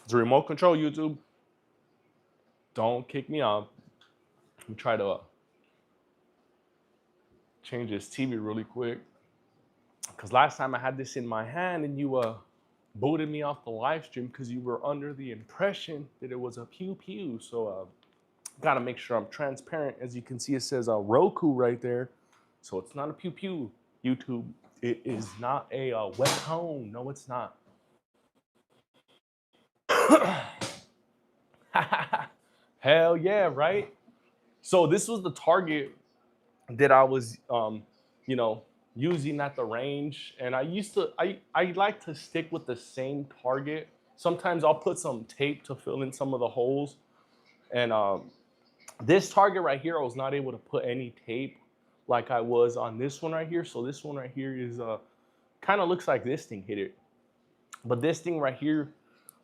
It's a remote control, YouTube. Don't kick me off. Let me try to change this TV really quick. Because last time I had this in my hand and you booted me off the live stream because you were under the impression that it was a pew pew. So gotta make sure I'm transparent. As you can see, it says Roku right there. So it's not a pew pew, YouTube. It is not a webcam. No, it's not. Hell yeah, right? So this was the target that I was, you know, using at the range, and I like to stick with the same target. Sometimes I'll put some tape to fill in some of the holes, and this target right here, I was not able to put any tape like I was on this one right here. So this one right here is kind of looks like this thing hit it, but this thing right here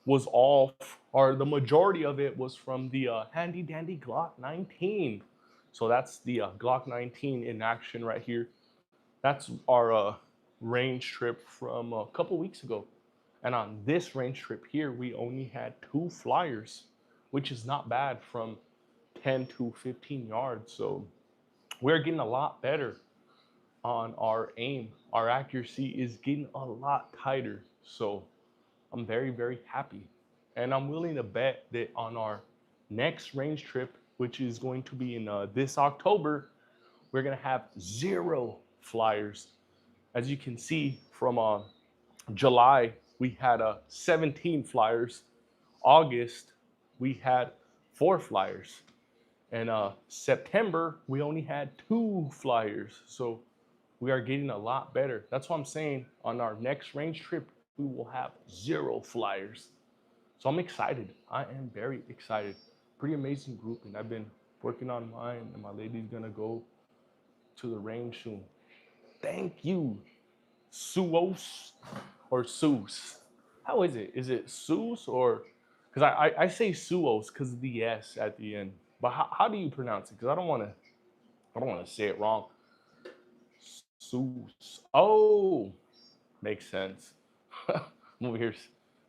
was all, or the majority of it was from the handy dandy Glock 19. So that's the Glock 19 in action right here. That's our range trip from a couple weeks ago. And on this range trip here, we only had 2 flyers. which is not bad from 10 to 15 yards. So we're getting a lot better on our aim. Our accuracy is getting a lot tighter. So I'm very, very happy. And I'm willing to bet that on our next range trip, which is going to be in this October, we're going to have 0 flyers. As you can see from July, we had 17 flyers. August, we had 4 flyers. And September, we only had 2 flyers. So we are getting a lot better. That's what I'm saying. On our next range trip, we will have 0 flyers. So I'm excited. I am very excited. Pretty amazing group, and I've been working on mine, and my lady's gonna go to the range soon. Thank you, Suos or Seuss. How is it? Is it Seuss or? Because I say Suos because of the S at the end. But how do you pronounce it? Because I don't want to say it wrong. Seuss. Oh, makes sense. I'm over here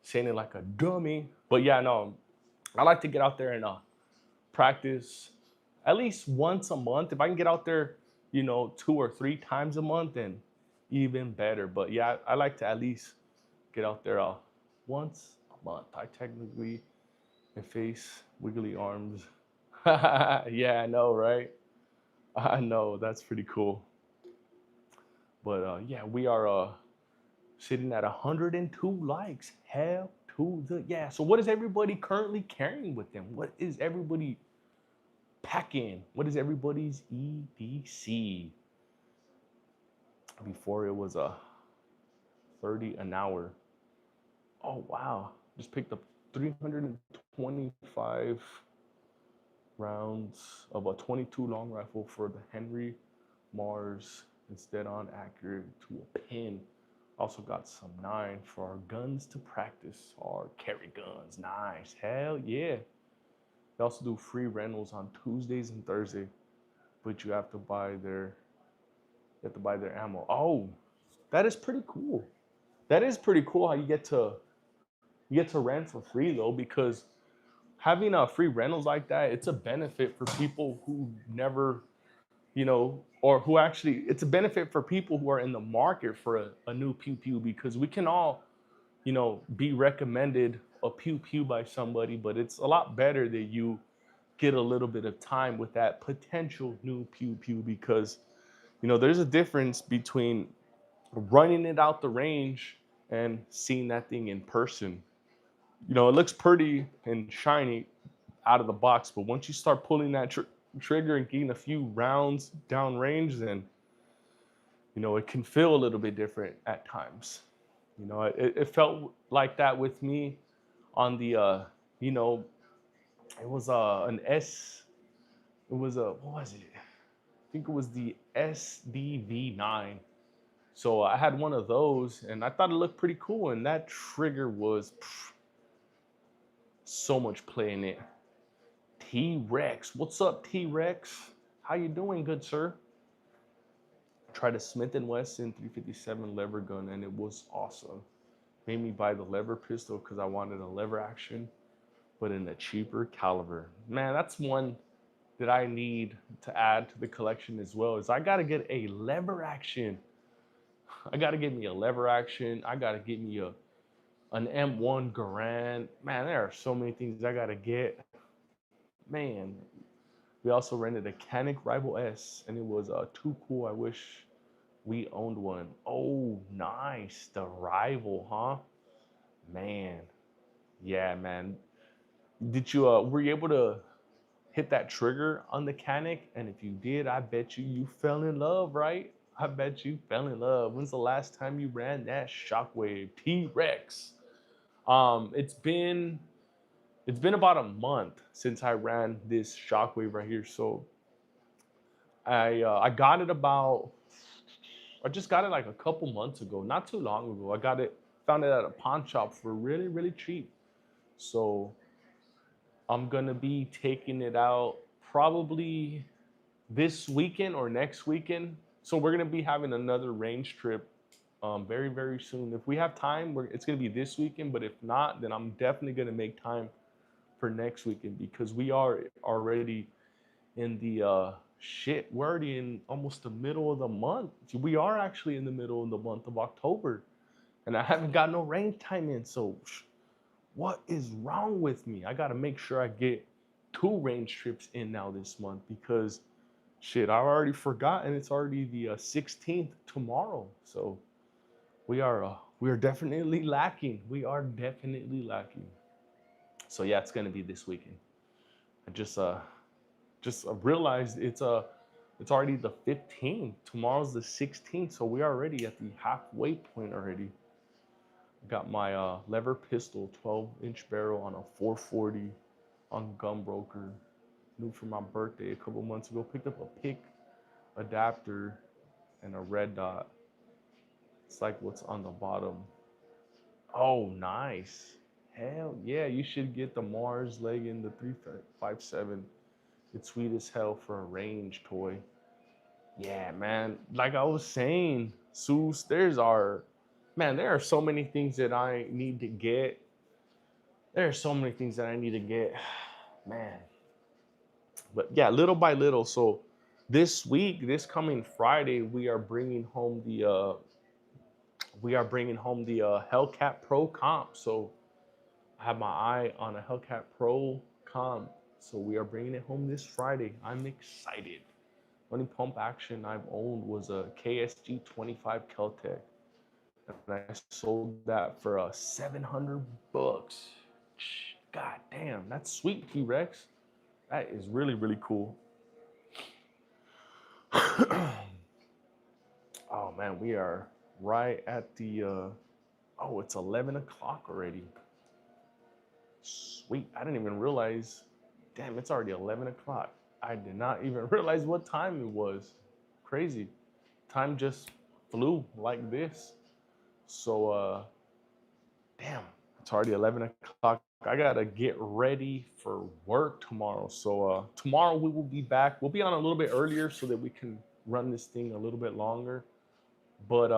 saying it like a dummy. But yeah, no, I like to get out there and practice at least once a month. If I can get out there, 2 or 3 times a month, then even better. But yeah, I like to at least get out there once a month. I technically can face wiggly arms. Yeah, I know, right? I know, that's pretty cool. But yeah, we are sitting at 102 likes. Hell to the yeah. So what is everybody currently carrying with them? What is everybody packing? What is everybody's EDC? Before it was a 30 an hour. Oh wow. Just picked up 325 rounds of a 22 long rifle for the Henry Mars. It's dead on accurate to a pin. Also got some 9 for our guns to practice. Our carry guns. Nice. Hell yeah. They also do free rentals on Tuesdays and Thursdays, but you have to buy their ammo. Oh, that is pretty cool. That is pretty cool how you get to rent for free though, because having a free rentals like that, it's a benefit for people who never, or who actually, it's a benefit for people who are in the market for a new pew pew, because we can all, be recommended a pew pew by somebody, but it's a lot better that you get a little bit of time with that potential new pew pew, because there's a difference between running it out the range and seeing that thing in person. It looks pretty and shiny out of the box, but once you start pulling that trigger and getting a few rounds down range, then it can feel a little bit different at times. It felt like that with me on the you know it was an S. It was a what was it? I think it was the SDV9. So I had one of those, and I thought it looked pretty cool. And that trigger was so much play in it. T-Rex, what's up, T-Rex? How you doing, good sir? Tried a Smith& Wesson 357 lever gun, and it was awesome. Made me buy the lever pistol because I wanted a lever action, but in a cheaper caliber. Man, that's one that I need to add to the collection as well. Is I gotta get a lever action. I gotta get me a lever action. I gotta get me an M1 Garand. Man, there are so many things I gotta get. Man, we also rented a Canik Rival S, and it was too cool. I wish we owned one. Oh, nice, the Rival, huh? Man, yeah, man. Did you were you able to hit that trigger on the Canik? And if you did, I bet you fell in love, right? I bet you fell in love. When's the last time you ran that Shockwave T-Rex? It's been about a month since I ran this Shockwave right here. So I got it about I just got it like a couple months ago, not too long ago. Found it at a pawn shop for really, really cheap. So I'm gonna be taking it out probably this weekend or next weekend. So we're gonna be having another range trip very, very soon. If we have time, it's gonna be this weekend. But if not, then I'm definitely gonna make time for next weekend because we are already in the shit. We're already in almost the middle of the month. We are actually in the middle of the month of October, and I haven't got no range time in. So, what is wrong with me? I got to make sure I get 2 range trips in now this month because shit, I already forgot, and it's already the 16th tomorrow. So we are definitely lacking. We are definitely lacking. So yeah, it's gonna be this weekend. I just realized it's already the 15th. Tomorrow's the 16th, so we're already at the halfway point already. Got my lever pistol 12-inch barrel on a 440 on Gunbroker. New for my birthday a couple months ago. Picked up a pick adapter and a red dot. It's like what's on the bottom. Oh, nice. Hell yeah, you should get the Mars Leggin, the 357. It's sweet as hell for a range toy. Yeah, man. Like I was saying, Seuss, there are so many things that I need to get. There are so many things that I need to get. Man. But yeah, little by little. So this week, this coming Friday, we are bringing home the Hellcat Pro comp. So I have my eye on a Hellcat Pro comp. So we are bringing it home this Friday. I'm excited. Only pump action I've owned was a KSG 25 Keltec, and I sold that for 700 bucks. God damn, that's sweet, T-Rex. That is really really cool. Oh man, we are right at the. Oh, it's 11 o'clock already. Sweet, I didn't even realize. Damn, it's already 11 o'clock. I did not even realize what time it was. Crazy. Time just flew like this. So damn, it's already 11 o'clock. I gotta get ready for work tomorrow. So tomorrow we will be back. We'll be on a little bit earlier so that we can run this thing a little bit longer. But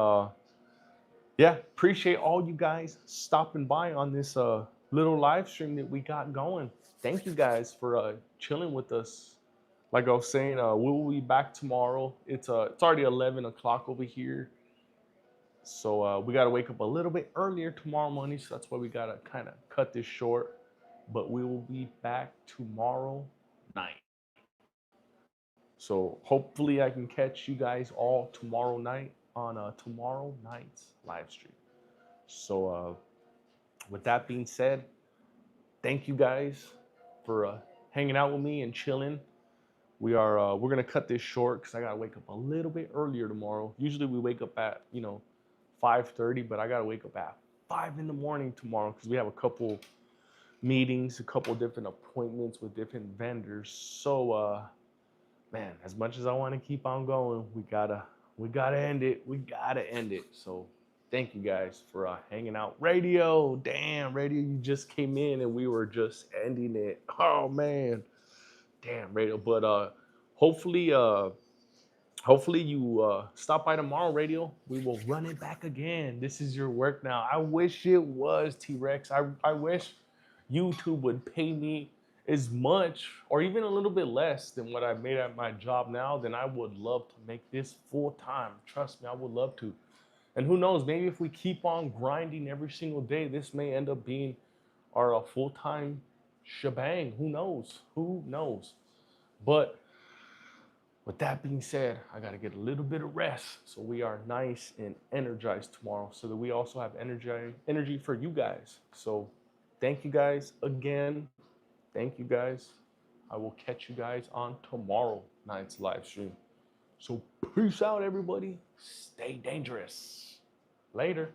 yeah, appreciate all you guys stopping by on this little live stream that we got going. Thank you guys for chilling with us. Like I was saying, we will be back tomorrow. It's already 11 o'clock over here. So we got to wake up a little bit earlier tomorrow morning. So that's why we got to kind of cut this short. But we will be back tomorrow night. So hopefully I can catch you guys all tomorrow night on tomorrow night's live stream. So with that being said, thank you guys for hanging out with me and chilling. We're gonna cut this short because I gotta wake up a little bit earlier tomorrow. Usually we wake up at 5:30, but I gotta wake up at 5 in the morning tomorrow because we have a couple meetings, a couple different appointments with different vendors. So man, as much as I want to keep on going, we gotta end it. We gotta end it. So thank you guys for hanging out. Radio, damn, radio, you just came in and we were just ending it. Oh man, damn, radio. But hopefully you stop by tomorrow, radio. We will run it back again. This is your work now. I wish it was T-Rex. I wish YouTube would pay me as much or even a little bit less than what I made at my job now. Then I would love to make this full time. Trust me, I would love to. And who knows, maybe if we keep on grinding every single day, this may end up being our full-time shebang. Who knows? Who knows? But with that being said, I got to get a little bit of rest so we are nice and energized tomorrow so that we also have energy for you guys. So thank you guys again. Thank you guys. I will catch you guys on tomorrow night's live stream. So peace out, everybody. Stay dangerous. Later.